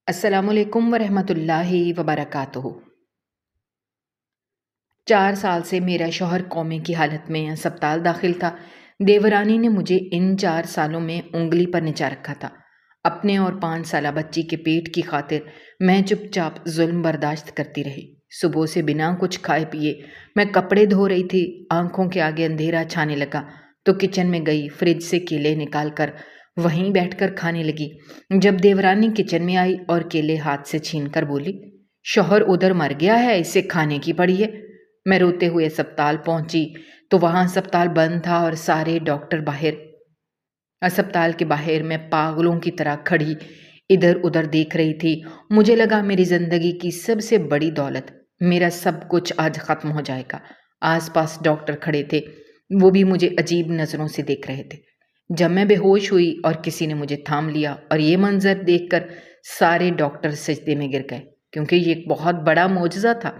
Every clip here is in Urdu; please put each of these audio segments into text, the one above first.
السلام علیکم ورحمۃ اللہ وبرکاتہ۔ 4 سال سے میرا شوہر کومے کی حالت میں اسپتال داخل تھا۔ دیورانی نے مجھے ان 4 سالوں میں انگلی پر نچا رکھا تھا۔ اپنے اور 5 سالہ بچی کے پیٹ کی خاطر میں چپ چاپ ظلم برداشت کرتی رہی۔ صبح سے بنا کچھ کھائے پیے میں کپڑے دھو رہی تھی۔ آنکھوں کے آگے اندھیرا چھانے لگا تو کچن میں گئی، فریج سے کیلے نکال کر وہیں بیٹھ کر کھانے لگی۔ جب دیورانی کچن میں آئی اور کیلے ہاتھ سے چھین کر بولی، شوہر ادھر مر گیا ہے، اسے کھانے کی پڑی ہے۔ میں روتے ہوئے اسپتال پہنچی تو وہاں اسپتال بند تھا اور سارے ڈاکٹر باہر۔ اسپتال کے باہر میں پاگلوں کی طرح کھڑی ادھر ادھر دیکھ رہی تھی۔ مجھے لگا میری زندگی کی سب سے بڑی دولت، میرا سب کچھ آج ختم ہو جائے گا۔ آس پاس ڈاکٹر کھڑے تھے، وہ بھی مجھے عجیب نظروں سے دیکھ رہے تھے۔ جب میں بے ہوش ہوئی اور کسی نے مجھے تھام لیا اور یہ منظر دیکھ کر سارے ڈاکٹر سجدے میں گر گئے، کیونکہ یہ ایک بہت بڑا معجزہ تھا،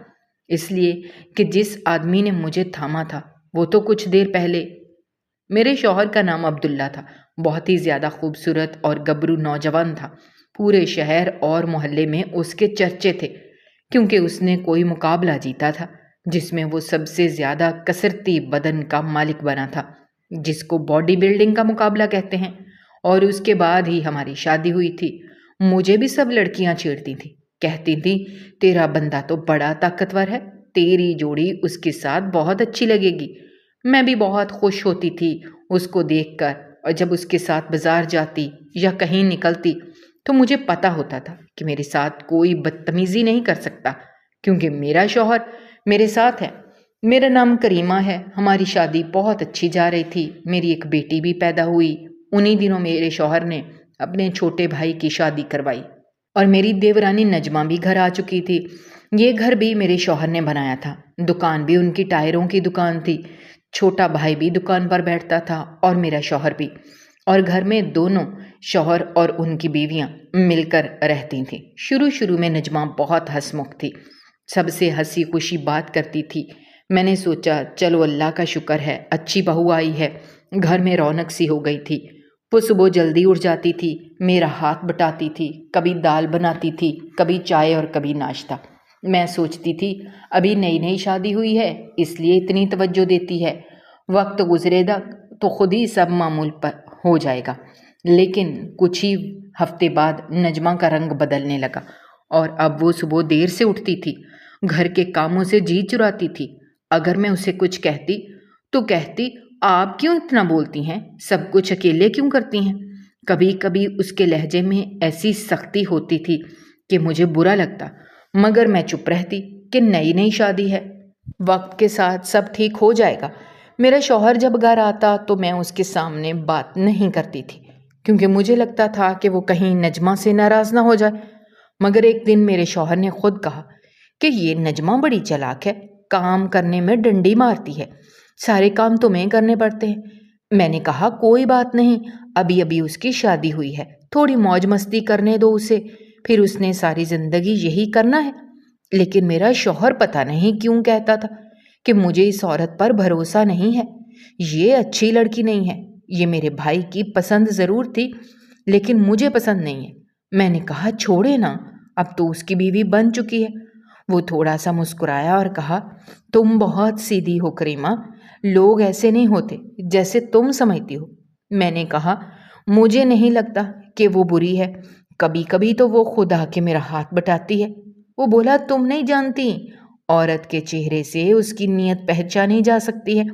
اس لیے کہ جس آدمی نے مجھے تھاما تھا وہ تو کچھ دیر پہلے میرے شوہر کا نام عبداللہ تھا، بہت ہی زیادہ خوبصورت اور گبرو نوجوان تھا۔ پورے شہر اور محلے میں اس کے چرچے تھے، کیونکہ اس نے کوئی مقابلہ جیتا تھا جس میں وہ سب سے زیادہ کثرتی بدن کا مالک بنا تھا، جس کو باڈی بلڈنگ کا مقابلہ کہتے ہیں۔ اور اس کے بعد ہی ہماری شادی ہوئی تھی۔ مجھے بھی سب لڑکیاں چھیڑتی تھیں، کہتی تھیں تیرا بندہ تو بڑا طاقتور ہے، تیری جوڑی اس کے ساتھ بہت اچھی لگے گی۔ میں بھی بہت خوش ہوتی تھی اس کو دیکھ کر، اور جب اس کے ساتھ بازار جاتی یا کہیں نکلتی تو مجھے پتہ ہوتا تھا کہ میرے ساتھ کوئی بدتمیزی نہیں کر سکتا، کیونکہ میرا شوہر میرے ساتھ ہے۔ میرا نام کریمہ ہے۔ ہماری شادی بہت اچھی جا رہی تھی، میری ایک بیٹی بھی پیدا ہوئی۔ انہی دنوں میرے شوہر نے اپنے چھوٹے بھائی کی شادی کروائی اور میری دیورانی نجمہ بھی گھر آ چکی تھی۔ یہ گھر بھی میرے شوہر نے بنایا تھا، دکان بھی ان کی ٹائروں کی دکان تھی، چھوٹا بھائی بھی دکان پر بیٹھتا تھا اور میرا شوہر بھی، اور گھر میں دونوں شوہر اور ان کی بیویاں مل کر رہتی تھیں۔ شروع میں نجمہ بہت ہنسمکھ تھی، سب سے ہنسی خوشی بات کرتی تھی۔ میں نے سوچا چلو اللہ کا شکر ہے، اچھی بہو آئی ہے، گھر میں رونق سی ہو گئی تھی۔ وہ صبح جلدی اٹھ جاتی تھی، میرا ہاتھ بٹاتی تھی، کبھی دال بناتی تھی، کبھی چائے اور کبھی ناشتہ۔ میں سوچتی تھی ابھی نئی شادی ہوئی ہے اس لیے اتنی توجہ دیتی ہے، وقت گزرے گا تو خود ہی سب معمول پر ہو جائے گا۔ لیکن کچھ ہی ہفتے بعد نجمہ کا رنگ بدلنے لگا اور اب وہ صبح دیر سے اٹھتی تھی، گھر کے کاموں سے جی چراتی تھی۔ اگر میں اسے کچھ کہتی تو کہتی آپ کیوں اتنا بولتی ہیں، سب کچھ اکیلے کیوں کرتی ہیں۔ کبھی کبھی اس کے لہجے میں ایسی سختی ہوتی تھی کہ مجھے برا لگتا، مگر میں چپ رہتی کہ نئی شادی ہے، وقت کے ساتھ سب ٹھیک ہو جائے گا۔ میرا شوہر جب گھر آتا تو میں اس کے سامنے بات نہیں کرتی تھی، کیونکہ مجھے لگتا تھا کہ وہ کہیں نجمہ سے ناراض نہ ہو جائے۔ مگر ایک دن میرے شوہر نے خود کہا کہ یہ نجمہ بڑی چالاک ہے، کام کرنے میں ڈنڈی مارتی ہے، سارے کام تمہیں کرنے پڑتے ہیں۔ میں نے کہا کوئی بات نہیں، ابھی اس کی شادی ہوئی ہے، تھوڑی موج مستی کرنے دو اسے، پھر اس نے ساری زندگی یہی کرنا ہے۔ لیکن میرا شوہر پتہ نہیں کیوں کہتا تھا کہ مجھے اس عورت پر بھروسہ نہیں ہے، یہ اچھی لڑکی نہیں ہے۔ یہ میرے بھائی کی پسند ضرور تھی لیکن مجھے پسند نہیں ہے۔ میں نے کہا چھوڑے نا، اب تو اس کی بیوی بن چکی ہے۔ وہ تھوڑا سا مسکرایا اور کہا تم بہت سیدھی ہو کریمہ، لوگ ایسے نہیں ہوتے جیسے تم سمجھتی ہو۔ میں نے کہا مجھے نہیں لگتا کہ وہ بری ہے، کبھی کبھی تو وہ خود آ کے میرا ہاتھ بٹاتی ہے۔ وہ بولا تم نہیں جانتی، عورت کے چہرے سے اس کی نیت پہچانی جا سکتی ہے۔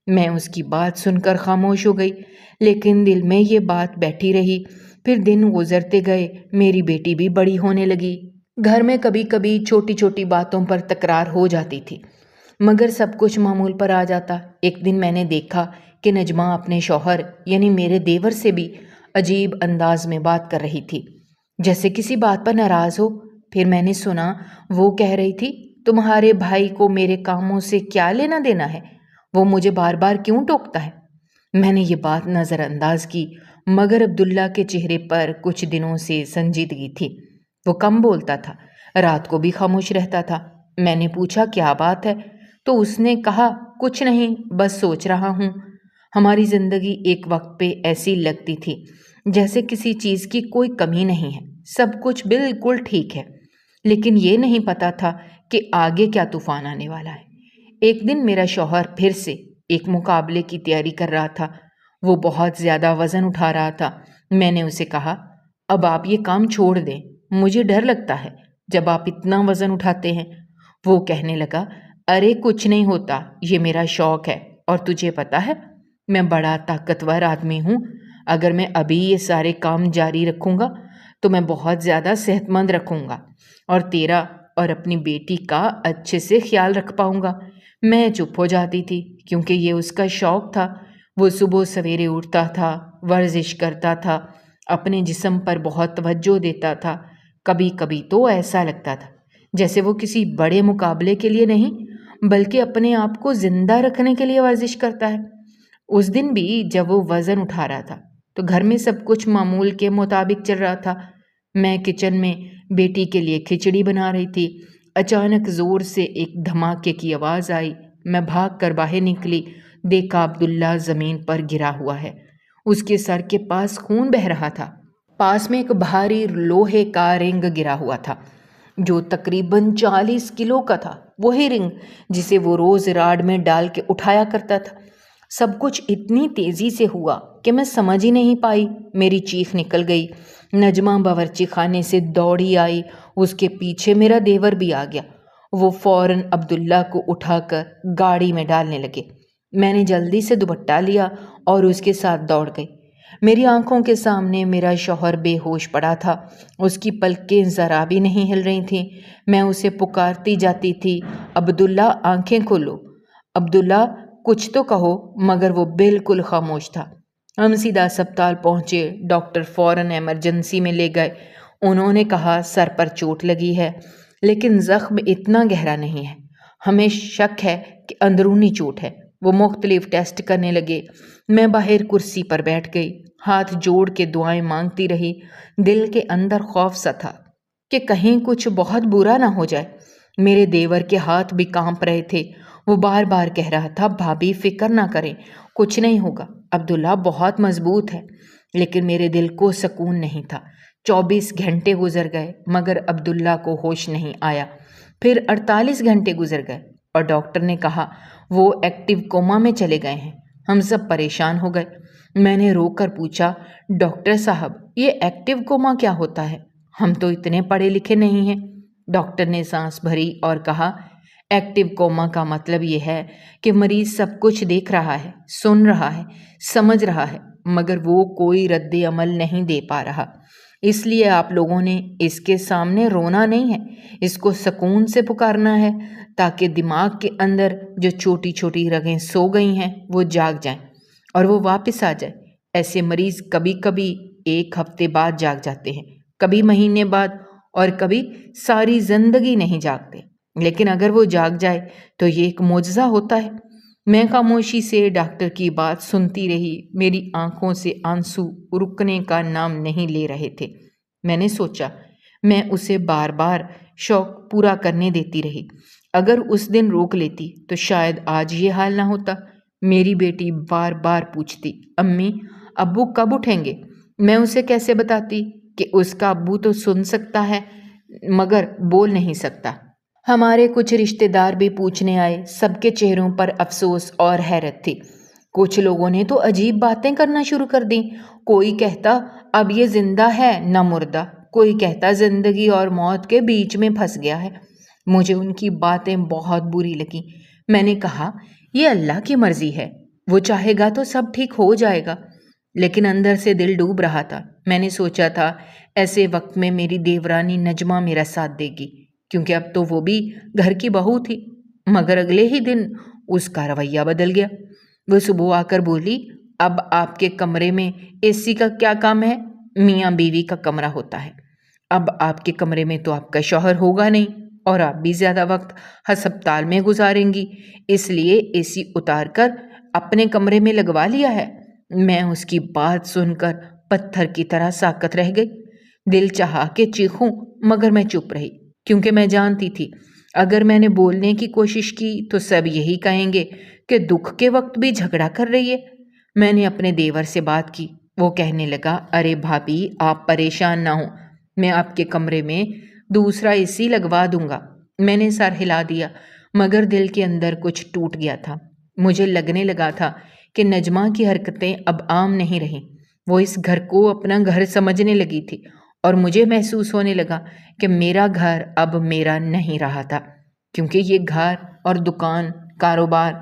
میں اس کی بات سن کر خاموش ہو گئی، لیکن دل میں یہ بات بیٹھی رہی۔ پھر دن گزرتے گئے، میری بیٹی بھی بڑی ہونے لگی۔ گھر میں کبھی کبھی چھوٹی باتوں پر تکرار ہو جاتی تھی، مگر سب کچھ معمول پر آ جاتا۔ ایک دن میں نے دیکھا کہ نجمہ اپنے شوہر یعنی میرے دیور سے بھی عجیب انداز میں بات کر رہی تھی، جیسے کسی بات پر ناراض ہو۔ پھر میں نے سنا وہ کہہ رہی تھی تمہارے بھائی کو میرے کاموں سے کیا لینا دینا ہے، وہ مجھے بار بار کیوں ٹوکتا ہے۔ میں نے یہ بات نظر انداز کی، مگر عبداللہ کے چہرے پر کچھ دنوں سے سنجیدگی تھی، وہ کم بولتا تھا، رات کو بھی خاموش رہتا تھا۔ میں نے پوچھا کیا بات ہے تو اس نے کہا کچھ نہیں، بس سوچ رہا ہوں۔ ہماری زندگی ایک وقت پہ ایسی لگتی تھی جیسے کسی چیز کی کوئی کمی نہیں ہے، سب کچھ بالکل ٹھیک ہے، لیکن یہ نہیں پتا تھا کہ آگے کیا طوفان آنے والا ہے۔ ایک دن میرا شوہر پھر سے ایک مقابلے کی تیاری کر رہا تھا۔ وہ بہت زیادہ وزن اٹھا رہا تھا۔ میں نے اسے کہا، اب آپ یہ کام چھوڑ دیں، مجھے ڈر لگتا ہے جب آپ اتنا وزن اٹھاتے ہیں۔ وہ کہنے لگا، ارے کچھ نہیں ہوتا، یہ میرا شوق ہے، اور تجھے پتا ہے میں بڑا طاقتور آدمی ہوں۔ اگر میں ابھی یہ سارے کام جاری رکھوں گا تو میں بہت زیادہ صحت مند رکھوں گا اور تیرا اور اپنی بیٹی کا اچھے سے خیال رکھ پاؤں گا۔ میں چپ ہو جاتی تھی کیونکہ یہ اس کا شوق تھا۔ وہ صبح سویرے اٹھتا تھا، ورزش کرتا تھا، اپنے جسم پر بہت توجہ دیتا تھا۔ کبھی کبھی تو ایسا لگتا تھا جیسے وہ کسی بڑے مقابلے کے لیے نہیں بلکہ اپنے آپ کو زندہ رکھنے کے لیے ورزش کرتا ہے۔ اس دن بھی جب وہ وزن اٹھا رہا تھا تو گھر میں سب کچھ معمول کے مطابق چل رہا تھا۔ میں کچن میں بیٹی کے لیے کھچڑی بنا رہی تھی۔ اچانک زور سے ایک دھماکے کی آواز آئی۔ میں بھاگ کر باہر نکلی، دیکھا عبداللہ زمین پر گرا ہوا ہے۔ اس کے سر کے پاس خون بہہ رہا تھا۔ پاس میں ایک بھاری لوہے کا رنگ گرا ہوا تھا جو تقریباً 40 کلو کا تھا، وہی رنگ جسے وہ روز راڈ میں ڈال کے اٹھایا کرتا تھا۔ سب کچھ اتنی تیزی سے ہوا کہ میں سمجھ ہی نہیں پائی۔ میری چیخ نکل گئی۔ نجمہ باورچی خانے سے دوڑی آئی، اس کے پیچھے میرا دیور بھی آ گیا۔ وہ فوراً عبداللہ کو اٹھا کر گاڑی میں ڈالنے لگے۔ میں نے جلدی سے دوپٹہ لیا اور اس کے ساتھ دوڑ گئی۔ میری آنکھوں کے سامنے میرا شوہر بے ہوش پڑا تھا، اس کی پلکیں ذرا بھی نہیں ہل رہی تھیں۔ میں اسے پکارتی جاتی تھی، عبداللہ آنکھیں کھولو، عبداللہ کچھ تو کہو، مگر وہ بالکل خاموش تھا۔ ہم سیدھا اسپتال پہنچے۔ ڈاکٹر فوراً ایمرجنسی میں لے گئے۔ انہوں نے کہا سر پر چوٹ لگی ہے لیکن زخم اتنا گہرا نہیں ہے، ہمیں شک ہے کہ اندرونی چوٹ ہے۔ وہ مختلف ٹیسٹ کرنے لگے۔ میں باہر کرسی پر بیٹھ گئی، ہاتھ جوڑ کے دعائیں مانگتی رہی۔ دل کے اندر خوف سا تھا کہ کہیں کچھ بہت برا نہ ہو جائے۔ میرے دیور کے ہاتھ بھی کانپ رہے تھے۔ وہ بار بار کہہ رہا تھا، بھابھی فکر نہ کریں، کچھ نہیں ہوگا، عبداللہ بہت مضبوط ہے۔ لیکن میرے دل کو سکون نہیں تھا۔ 24 گھنٹے گزر گئے مگر عبداللہ کو ہوش نہیں آیا۔ پھر 48 گھنٹے گزر گئے اور ڈاکٹر نے کہا وہ ایکٹیو کوما میں چلے گئے ہیں۔ ہم سب پریشان ہو گئے۔ میں نے رو کر پوچھا، ڈاکٹر صاحب یہ ایکٹیو کوما کیا ہوتا ہے؟ ہم تو اتنے پڑھے لکھے نہیں ہیں۔ ڈاکٹر نے سانس بھری اور کہا، ایکٹیو کوما کا مطلب یہ ہے کہ مریض سب کچھ دیکھ رہا ہے، سن رہا ہے، سمجھ رہا ہے، مگر وہ کوئی رد عمل نہیں دے پا رہا۔ اس لیے آپ لوگوں نے اس کے سامنے رونا نہیں ہے، اس کو سکون سے پکارنا ہے تاکہ دماغ کے اندر جو چھوٹی چھوٹی رگیں سو گئی ہیں وہ جاگ جائیں اور وہ واپس آ جائے۔ ایسے مریض کبھی کبھی 1 ہفتے بعد جاگ جاتے ہیں، کبھی مہینے بعد، اور کبھی ساری زندگی نہیں جاگتے، لیکن اگر وہ جاگ جائے تو یہ ایک معجزہ ہوتا ہے۔ میں خاموشی سے ڈاکٹر کی بات سنتی رہی۔ میری آنکھوں سے آنسو رکنے کا نام نہیں لے رہے تھے۔ میں نے سوچا میں اسے بار بار شوق پورا کرنے دیتی رہی۔ اگر اس دن روک لیتی تو شاید آج یہ حال نہ ہوتا۔ میری بیٹی بار بار پوچھتی، امی ابو کب اٹھیں گے؟ میں اسے کیسے بتاتی کہ اس کا ابو تو سن سکتا ہے مگر بول نہیں سکتا۔ ہمارے کچھ رشتہ دار بھی پوچھنے آئے۔ سب کے چہروں پر افسوس اور حیرت تھی۔ کچھ لوگوں نے تو عجیب باتیں کرنا شروع کر دیں۔ کوئی کہتا اب یہ زندہ ہے نہ مردہ، کوئی کہتا زندگی اور موت کے بیچ میں پھنس گیا ہے۔ مجھے ان کی باتیں بہت بری لگیں۔ میں نے کہا یہ اللہ کی مرضی ہے، وہ چاہے گا تو سب ٹھیک ہو جائے گا، لیکن اندر سے دل ڈوب رہا تھا۔ میں نے سوچا تھا ایسے وقت میں میری دیورانی نجمہ میرا ساتھ دے گی، کیونکہ اب تو وہ بھی گھر کی بہو تھی، مگر اگلے ہی دن اس کا رویہ بدل گیا۔ وہ صبح آ کر بولی، اب آپ کے کمرے میں اے سی کا کیا کام ہے؟ میاں بیوی کا کمرہ ہوتا ہے۔ اب آپ کے کمرے میں تو آپ کا شوہر ہوگا نہیں اور آپ بھی زیادہ وقت ہسپتال میں گزاریں گی، اس لیے اے سی اتار کر اپنے کمرے میں لگوا لیا ہے۔ میں اس کی بات سن کر پتھر کی طرح ساکت رہ گئی۔ دل چاہا کہ چیخوں مگر میں چپ رہی، کیونکہ میں جانتی تھی اگر میں نے بولنے کی کوشش کی تو سب یہی کہیں گے کہ دکھ کے وقت بھی جھگڑا کر رہی ہے۔ میں نے اپنے دیور سے بات کی۔ وہ کہنے لگا، ارے بھابھی آپ پریشان نہ ہوں، میں آپ کے کمرے میں دوسرا اے سی لگوا دوں گا۔ میں نے سر ہلا دیا مگر دل کے اندر کچھ ٹوٹ گیا تھا۔ مجھے لگنے لگا تھا کہ نجمہ کی حرکتیں اب عام نہیں رہیں۔ وہ اس گھر کو اپنا گھر سمجھنے لگی تھی اور مجھے محسوس ہونے لگا کہ میرا گھر اب میرا نہیں رہا تھا، کیونکہ یہ گھر اور دکان، کاروبار،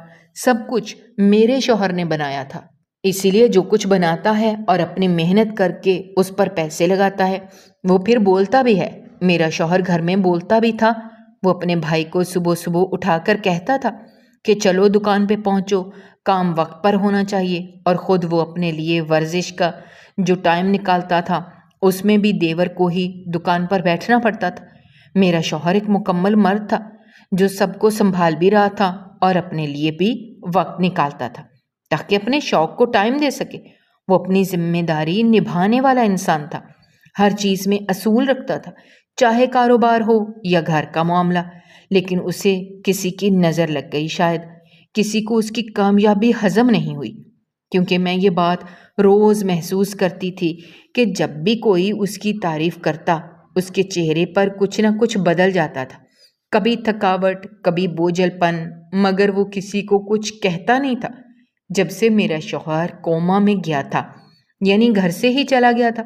سب کچھ میرے شوہر نے بنایا تھا۔ اسی لیے جو کچھ بناتا ہے اور اپنی محنت کر کے اس پر پیسے لگاتا ہے وہ پھر بولتا بھی ہے۔ میرا شوہر گھر میں بولتا بھی تھا۔ وہ اپنے بھائی کو صبح صبح اٹھا کر کہتا تھا کہ چلو دکان پہ پہنچو، کام وقت پر ہونا چاہیے، اور خود وہ اپنے لیے ورزش کا جو ٹائم نکالتا تھا اس میں بھی دیور کو ہی دکان پر بیٹھنا پڑتا تھا۔ میرا شوہر ایک مکمل مرد تھا جو سب کو سنبھال بھی رہا تھا اور اپنے لیے بھی وقت نکالتا تھا تاکہ اپنے شوق کو ٹائم دے سکے۔ وہ اپنی ذمہ داری نبھانے والا انسان تھا، ہر چیز میں اصول رکھتا تھا، چاہے کاروبار ہو یا گھر کا معاملہ۔ لیکن اسے کسی کی نظر لگ گئی، شاید کسی کو اس کی کامیابی ہضم نہیں ہوئی، کیونکہ میں یہ بات روز محسوس کرتی تھی کہ جب بھی کوئی اس کی تعریف کرتا اس کے چہرے پر کچھ نہ کچھ بدل جاتا تھا، کبھی تھکاوٹ، کبھی بوجھل پن، مگر وہ کسی کو کچھ کہتا نہیں تھا۔ جب سے میرا شوہر کوما میں گیا تھا، یعنی گھر سے ہی چلا گیا تھا،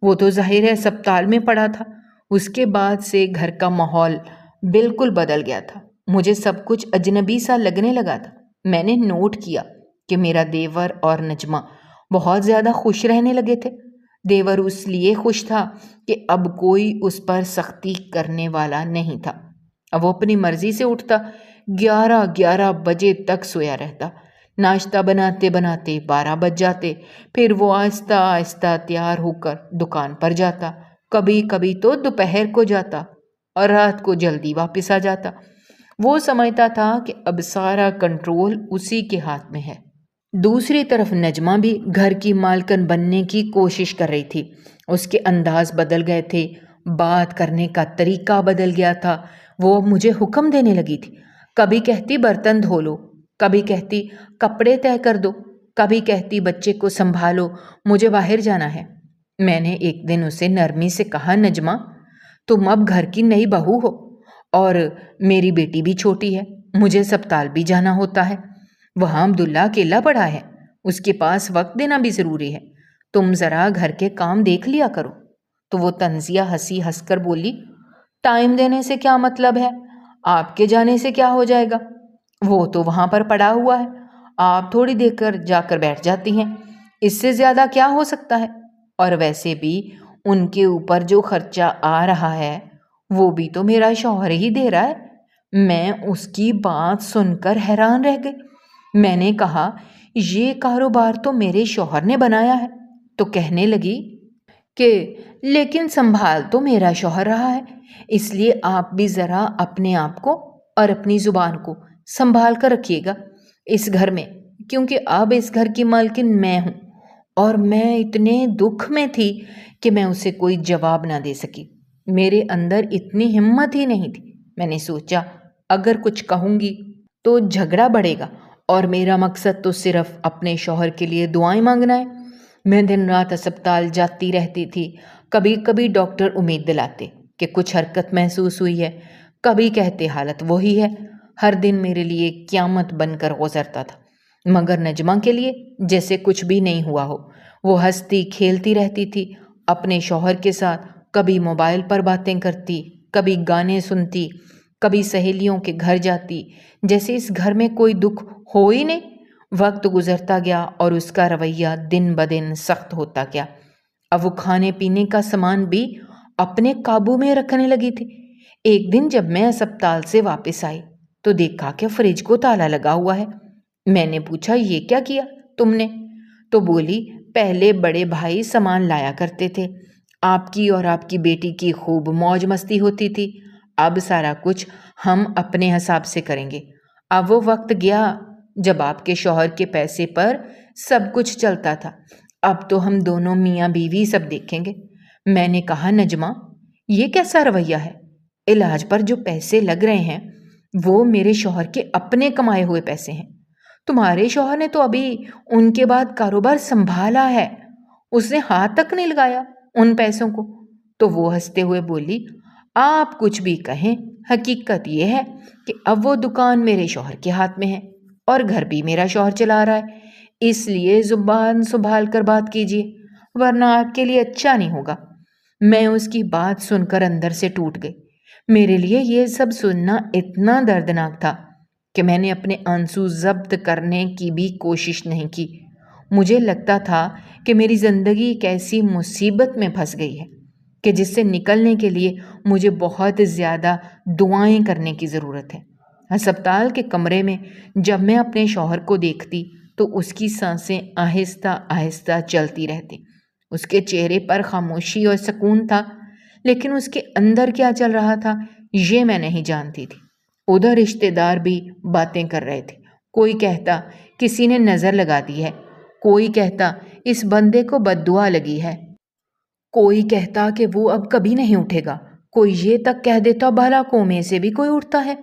وہ تو ظاہر ہے اسپتال میں پڑا تھا، اس کے بعد سے گھر کا ماحول بالکل بدل گیا تھا۔ مجھے سب کچھ اجنبی سا لگنے لگا تھا۔ میں نے نوٹ کیا کہ میرا دیور اور نجمہ بہت زیادہ خوش رہنے لگے تھے۔ دیور اس لیے خوش تھا کہ اب کوئی اس پر سختی کرنے والا نہیں تھا۔ اب وہ اپنی مرضی سے اٹھتا، 11 بجے تک سویا رہتا، ناشتہ بناتے بناتے 12 بج جاتے، پھر وہ آہستہ آہستہ تیار ہو کر دکان پر جاتا، کبھی کبھی تو دوپہر کو جاتا اور رات کو جلدی واپس آ جاتا۔ وہ سمجھتا تھا کہ اب سارا کنٹرول اسی کے ہاتھ میں ہے۔ دوسری طرف نجمہ بھی گھر کی مالکن بننے کی کوشش کر رہی تھی۔ اس کے انداز بدل گئے تھے، بات کرنے کا طریقہ بدل گیا تھا۔ وہ اب مجھے حکم دینے لگی تھی۔ کبھی کہتی برتن دھو لو، کبھی کہتی کپڑے طے کر دو، کبھی کہتی بچے کو سنبھالو، مجھے باہر جانا ہے۔ میں نے ایک دن اسے نرمی سے کہا، نجمہ تم اب گھر کی نئی بہو ہو اور میری بیٹی بھی چھوٹی ہے، مجھے اسپتال بھی جانا ہوتا ہے، وہاں عبداللہ اکیلا پڑا ہے، اس کے پاس وقت دینا بھی ضروری ہے، تم ذرا گھر کے کام دیکھ لیا کرو۔ تو وہ طنزیہ ہنس کر بولی، ٹائم دینے سے کیا مطلب ہے؟ آپ کے جانے سے کیا ہو جائے گا؟ وہ تو وہاں پر پڑا ہوا ہے، آپ تھوڑی دیر کر جا کر بیٹھ جاتی ہیں، اس سے زیادہ کیا ہو سکتا ہے؟ اور ویسے بھی ان کے اوپر جو خرچہ آ رہا ہے وہ بھی تو میرا شوہر ہی دے رہا ہے۔ میں اس کی بات سن کر حیران رہ گئی۔ میں نے کہا، یہ کاروبار تو میرے شوہر نے بنایا ہے۔ تو کہنے لگی کہ لیکن سنبھال تو میرا شوہر رہا ہے، اس لیے آپ بھی ذرا اپنے آپ کو اور اپنی زبان کو سنبھال کر رکھیے گا اس گھر میں، کیونکہ اب اس گھر کی مالکن میں ہوں، اور میں اتنے دکھ میں تھی کہ میں اسے کوئی جواب نہ دے سکی۔ میرے اندر اتنی ہمت ہی نہیں تھی۔ میں نے سوچا اگر کچھ کہوں گی تو جھگڑا بڑھے گا، اور میرا مقصد تو صرف اپنے شوہر کے لیے دعائیں مانگنا ہے۔ میں دن رات اسپتال جاتی رہتی تھی۔ کبھی کبھی ڈاکٹر امید دلاتے کہ کچھ حرکت محسوس ہوئی ہے، کبھی کہتے حالت وہی ہے۔ ہر دن میرے لیے قیامت بن کر گزرتا تھا، مگر نجمہ کے لیے جیسے کچھ بھی نہیں ہوا ہو۔ وہ ہنستی کھیلتی رہتی تھی اپنے شوہر کے ساتھ، کبھی موبائل پر باتیں کرتی، کبھی گانے سنتی، کبھی سہیلیوں کے گھر جاتی، جیسے اس گھر میں کوئی دکھ ہو ہی نہیں۔ وقت گزرتا گیا اور اس کا رویہ دن بدن سخت ہوتا گیا۔ اب وہ کھانے پینے کا سامان بھی اپنے قابو میں رکھنے لگی تھی۔ ایک دن جب میں اسپتال سے واپس آئی تو دیکھا کہ فریج کو تالا لگا ہوا ہے۔ میں نے پوچھا، یہ کیا کیا تم نے؟ تو بولی، پہلے بڑے بھائی سامان لایا کرتے تھے، آپ کی اور آپ کی بیٹی کی خوب موج مستی ہوتی تھی، اب سارا کچھ ہم اپنے حساب سے کریں گے۔ اب وہ وقت گیا جب آپ کے شوہر کے پیسے پر سب کچھ چلتا تھا، اب تو ہم دونوں میاں بیوی سب دیکھیں گے۔ میں نے کہا، نجمہ یہ کیسا رویہ ہے؟ علاج پر جو پیسے لگ رہے ہیں وہ میرے شوہر کے اپنے کمائے ہوئے پیسے ہیں، تمہارے شوہر نے تو ابھی ان کے بعد کاروبار سنبھالا ہے، اس نے ہاتھ تک نہیں لگایا ان پیسوں کو، تو وہ ہنستے ہوئے بولی، آپ کچھ بھی کہیں، حقیقت یہ ہے کہ اب وہ دکان میرے شوہر کے ہاتھ میں ہے اور گھر بھی میرا شوہر چلا رہا ہے، اس لیے زبان سنبھال کر بات کیجیے ورنہ آپ کے لیے اچھا نہیں ہوگا۔ میں اس کی بات سن کر اندر سے ٹوٹ گئی۔ میرے لیے یہ سب سننا اتنا دردناک تھا کہ میں نے اپنے آنسو ضبط کرنے کی بھی کوشش نہیں کی۔ مجھے لگتا تھا کہ میری زندگی ایک ایسی مصیبت میں پھنس گئی ہے کہ جس سے نکلنے کے لیے مجھے بہت زیادہ دعائیں کرنے کی ضرورت ہے۔ ہسپتال کے کمرے میں جب میں اپنے شوہر کو دیکھتی تو اس کی سانسیں آہستہ آہستہ چلتی رہتی۔ اس کے چہرے پر خاموشی اور سکون تھا، لیکن اس کے اندر کیا چل رہا تھا یہ میں نہیں جانتی تھی۔ ادھر رشتہ دار بھی باتیں کر رہے تھے۔ کوئی کہتا کسی نے نظر لگا دی ہے، کوئی کہتا اس بندے کو بد دعا لگی ہے، کوئی کہتا کہ وہ اب کبھی نہیں اٹھے گا، کوئی یہ تک کہہ دیتا بھلا کنویں سے بھی کوئی اٹھتا ہے،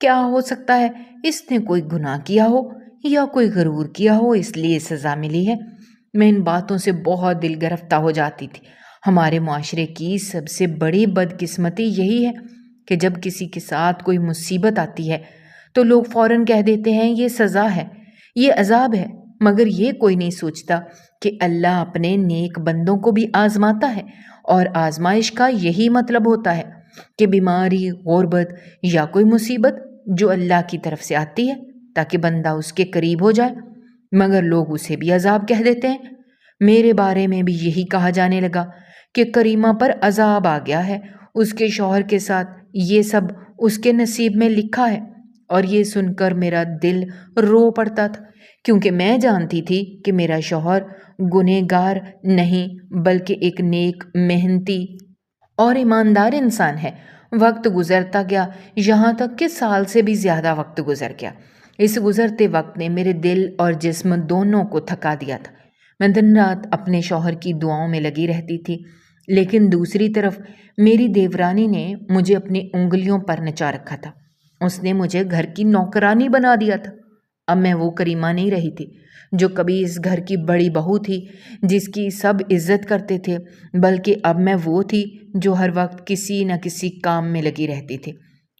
کیا ہو سکتا ہے اس نے کوئی گناہ کیا ہو یا کوئی غرور کیا ہو اس لیے سزا ملی ہے۔ میں ان باتوں سے بہت دل گرفتہ ہو جاتی تھی۔ ہمارے معاشرے کی سب سے بڑی بدقسمتی یہی ہے کہ جب کسی کے ساتھ کوئی مصیبت آتی ہے تو لوگ فوراً کہہ دیتے ہیں یہ سزا ہے، یہ عذاب ہے، مگر یہ کوئی نہیں سوچتا کہ اللہ اپنے نیک بندوں کو بھی آزماتا ہے، اور آزمائش کا یہی مطلب ہوتا ہے کہ بیماری، غربت یا کوئی مصیبت جو اللہ کی طرف سے آتی ہے تاکہ بندہ اس کے قریب ہو جائے، مگر لوگ اسے بھی عذاب کہہ دیتے ہیں۔ میرے بارے میں بھی یہی کہا جانے لگا کہ کریمہ پر عذاب آ گیا ہے، اس کے شوہر کے ساتھ یہ سب اس کے نصیب میں لکھا ہے، اور یہ سن کر میرا دل رو پڑتا تھا، کیونکہ میں جانتی تھی کہ میرا شوہر گنہگار نہیں بلکہ ایک نیک، محنتی اور ایماندار انسان ہے۔ وقت گزرتا گیا، یہاں تک کہ سال سے بھی زیادہ وقت گزر گیا۔ اس گزرتے وقت نے میرے دل اور جسم دونوں کو تھکا دیا تھا۔ میں دن رات اپنے شوہر کی دعاؤں میں لگی رہتی تھی، لیکن دوسری طرف میری دیورانی نے مجھے اپنی انگلیوں پر نچا رکھا تھا۔ اس نے مجھے گھر کی نوکرانی بنا دیا تھا۔ اب میں وہ کریمہ نہیں رہی تھی جو کبھی اس گھر کی بڑی بہو تھی جس کی سب عزت کرتے تھے، بلکہ اب میں وہ تھی جو ہر وقت کسی نہ کسی کام میں لگی رہتی تھی۔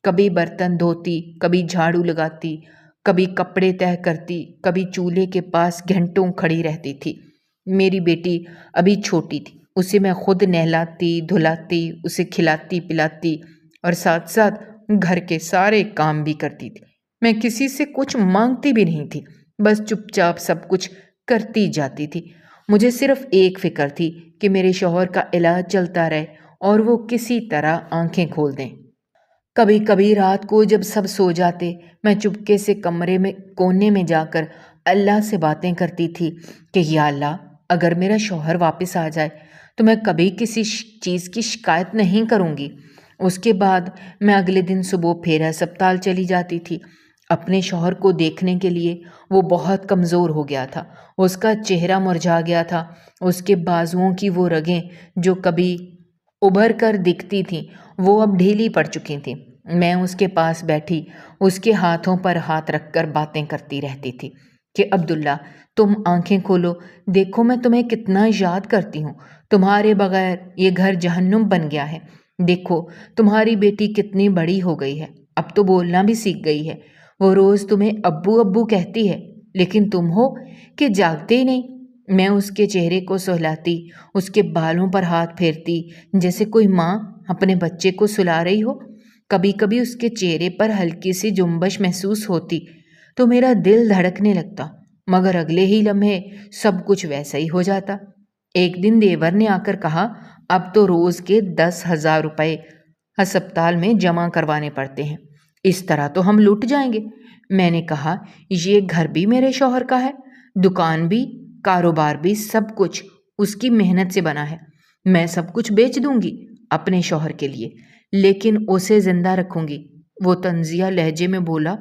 کبھی برتن دھوتی، کبھی جھاڑو لگاتی، کبھی کپڑے تہہ کرتی، کبھی چولہے کے پاس گھنٹوں کھڑی رہتی تھی۔ میری بیٹی ابھی چھوٹی تھی، اسے میں خود نہلاتی، دھلاتی، اسے کھلاتی پلاتی اور ساتھ ساتھ گھر کے سارے کام بھی کرتی تھی۔ میں کسی سے کچھ مانگتی بھی نہیں تھی، بس چپ چاپ سب کچھ کرتی جاتی تھی۔ مجھے صرف ایک فکر تھی کہ میرے شوہر کا علاج چلتا رہے اور وہ کسی طرح آنکھیں کھول دیں۔ کبھی کبھی رات کو جب سب سو جاتے، میں چپکے سے کمرے میں کونے میں جا کر اللہ سے باتیں کرتی تھی کہ یا اللہ، اگر میرا شوہر واپس آ جائے تو میں کبھی کسی چیز کی شکایت نہیں کروں گی۔ اس کے بعد میں اگلے دن صبح پھر ہسپتال چلی جاتی تھی اپنے شوہر کو دیکھنے کے لیے۔ وہ بہت کمزور ہو گیا تھا، اس کا چہرہ مرجھا گیا تھا، اس کے بازوؤں کی وہ رگیں جو کبھی ابھر کر دکھتی تھیں وہ اب ڈھیلی پڑ چکی تھیں۔ میں اس کے پاس بیٹھی اس کے ہاتھوں پر ہاتھ رکھ کر باتیں کرتی رہتی تھی کہ عبداللہ، تم آنکھیں کھولو، دیکھو میں تمہیں کتنا یاد کرتی ہوں، تمہارے بغیر یہ گھر جہنم بن گیا ہے۔ دیکھو تمہاری بیٹی کتنی بڑی ہو گئی ہے، اب تو بولنا بھی سیکھ گئی ہے، وہ روز تمہیں ابو ابو کہتی ہے، لیکن تم ہو کہ جاگتے ہی نہیں۔ میں اس کے چہرے کو سہلاتی، اس کے بالوں پر ہاتھ پھیرتی جیسے کوئی ماں اپنے بچے کو سلا رہی ہو۔ کبھی کبھی اس کے چہرے پر ہلکی سی جنبش محسوس ہوتی تو میرا دل دھڑکنے لگتا، مگر اگلے ہی لمحے سب کچھ ویسا ہی ہو جاتا۔ ایک دن دیور نے آ کر کہا، اب تو روز کے 10,000 روپے ہسپتال میں جمع کروانے پڑتے ہیں، اس طرح تو ہم لٹ جائیں گے۔ میں نے کہا، یہ گھر بھی میرے شوہر کا ہے، دکان بھی، کاروبار بھی، سب کچھ اس کی محنت سے بنا ہے۔ میں سب کچھ بیچ دوں گی اپنے شوہر کے لیے، لیکن اسے زندہ رکھوں گی۔ وہ طنزیہ لہجے میں بولا،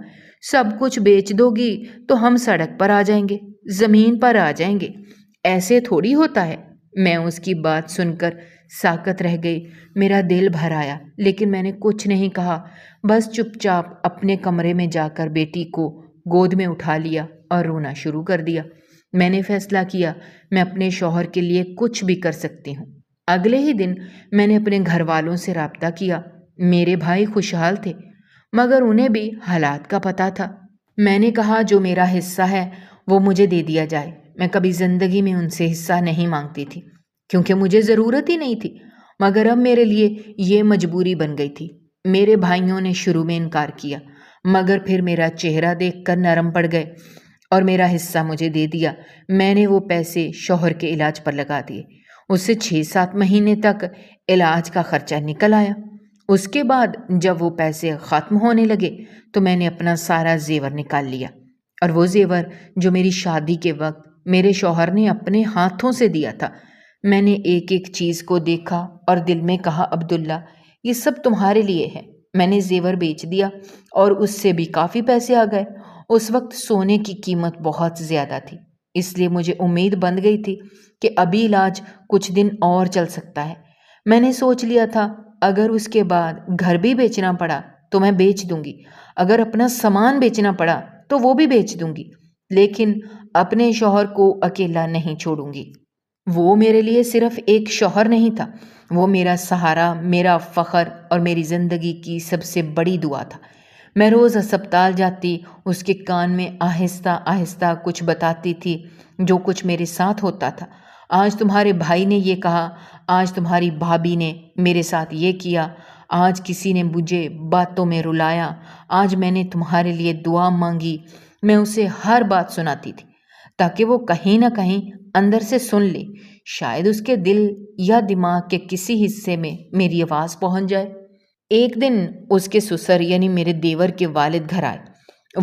سب کچھ بیچ دو گی تو ہم سڑک پر آ جائیں گے، زمین پر آ جائیں گے، ایسے تھوڑی ہوتا ہے۔ میں اس کی بات سن کر ساکت رہ گئی، میرا دل بھر آیا، لیکن میں نے کچھ نہیں کہا، بس چپ چاپ اپنے کمرے میں جا کر بیٹی کو گود میں اٹھا لیا اور رونا شروع کر دیا۔ میں نے فیصلہ کیا میں اپنے شوہر کے لیے کچھ بھی کر سکتی ہوں۔ اگلے ہی دن میں نے اپنے گھر والوں سے رابطہ کیا۔ میرے بھائی خوشحال تھے، مگر انہیں بھی حالات کا پتہ تھا۔ میں نے کہا جو میرا حصہ ہے وہ مجھے دے دیا جائے۔ میں کبھی زندگی میں ان سے حصہ نہیں مانگتی تھی، کیونکہ مجھے ضرورت ہی نہیں تھی، مگر اب میرے لیے یہ مجبوری بن گئی تھی۔ میرے بھائیوں نے شروع میں انکار کیا، مگر پھر میرا چہرہ دیکھ کر نرم پڑ گئے اور میرا حصہ مجھے دے دیا۔ میں نے وہ پیسے شوہر کے علاج پر لگا دیے۔ اس سے 6-7 مہینے تک علاج کا خرچہ نکل آیا۔ اس کے بعد جب وہ پیسے ختم ہونے لگے تو میں نے اپنا سارا زیور نکال لیا، اور وہ زیور جو میری شادی کے وقت میرے شوہر نے اپنے ہاتھوں سے دیا تھا۔ میں نے ایک ایک چیز کو دیکھا اور دل میں کہا، عبداللہ یہ سب تمہارے لیے ہے۔ میں نے زیور بیچ دیا اور اس سے بھی کافی پیسے آ گئے۔ اس وقت سونے کی قیمت بہت زیادہ تھی، اس لیے مجھے امید بن گئی تھی کہ ابھی علاج کچھ دن اور چل سکتا ہے۔ میں نے سوچ لیا تھا اگر اس کے بعد گھر بھی بیچنا پڑا تو میں بیچ دوں گی، اگر اپنا سامان بیچنا پڑا تو وہ بھی بیچ دوں گی، لیکن اپنے شوہر کو اکیلا نہیں چھوڑوں گی۔ وہ میرے لیے صرف ایک شوہر نہیں تھا، وہ میرا سہارا، میرا فخر اور میری زندگی کی سب سے بڑی دعا تھا۔ میں روز ہسپتال جاتی، اس کے کان میں آہستہ آہستہ کچھ بتاتی تھی جو کچھ میرے ساتھ ہوتا تھا۔ آج تمہارے بھائی نے یہ کہا، آج تمہاری بھابھی نے میرے ساتھ یہ کیا، آج کسی نے مجھے باتوں میں رلایا، آج میں نے تمہارے لیے دعا مانگی۔ میں اسے ہر بات سناتی تھی تاکہ وہ کہیں نہ کہیں اندر سے سن لے، شاید اس کے دل یا دماغ کے کسی حصے میں میری آواز پہنچ جائے۔ ایک دن اس کے سسر یعنی میرے دیور کے والد گھر آئے۔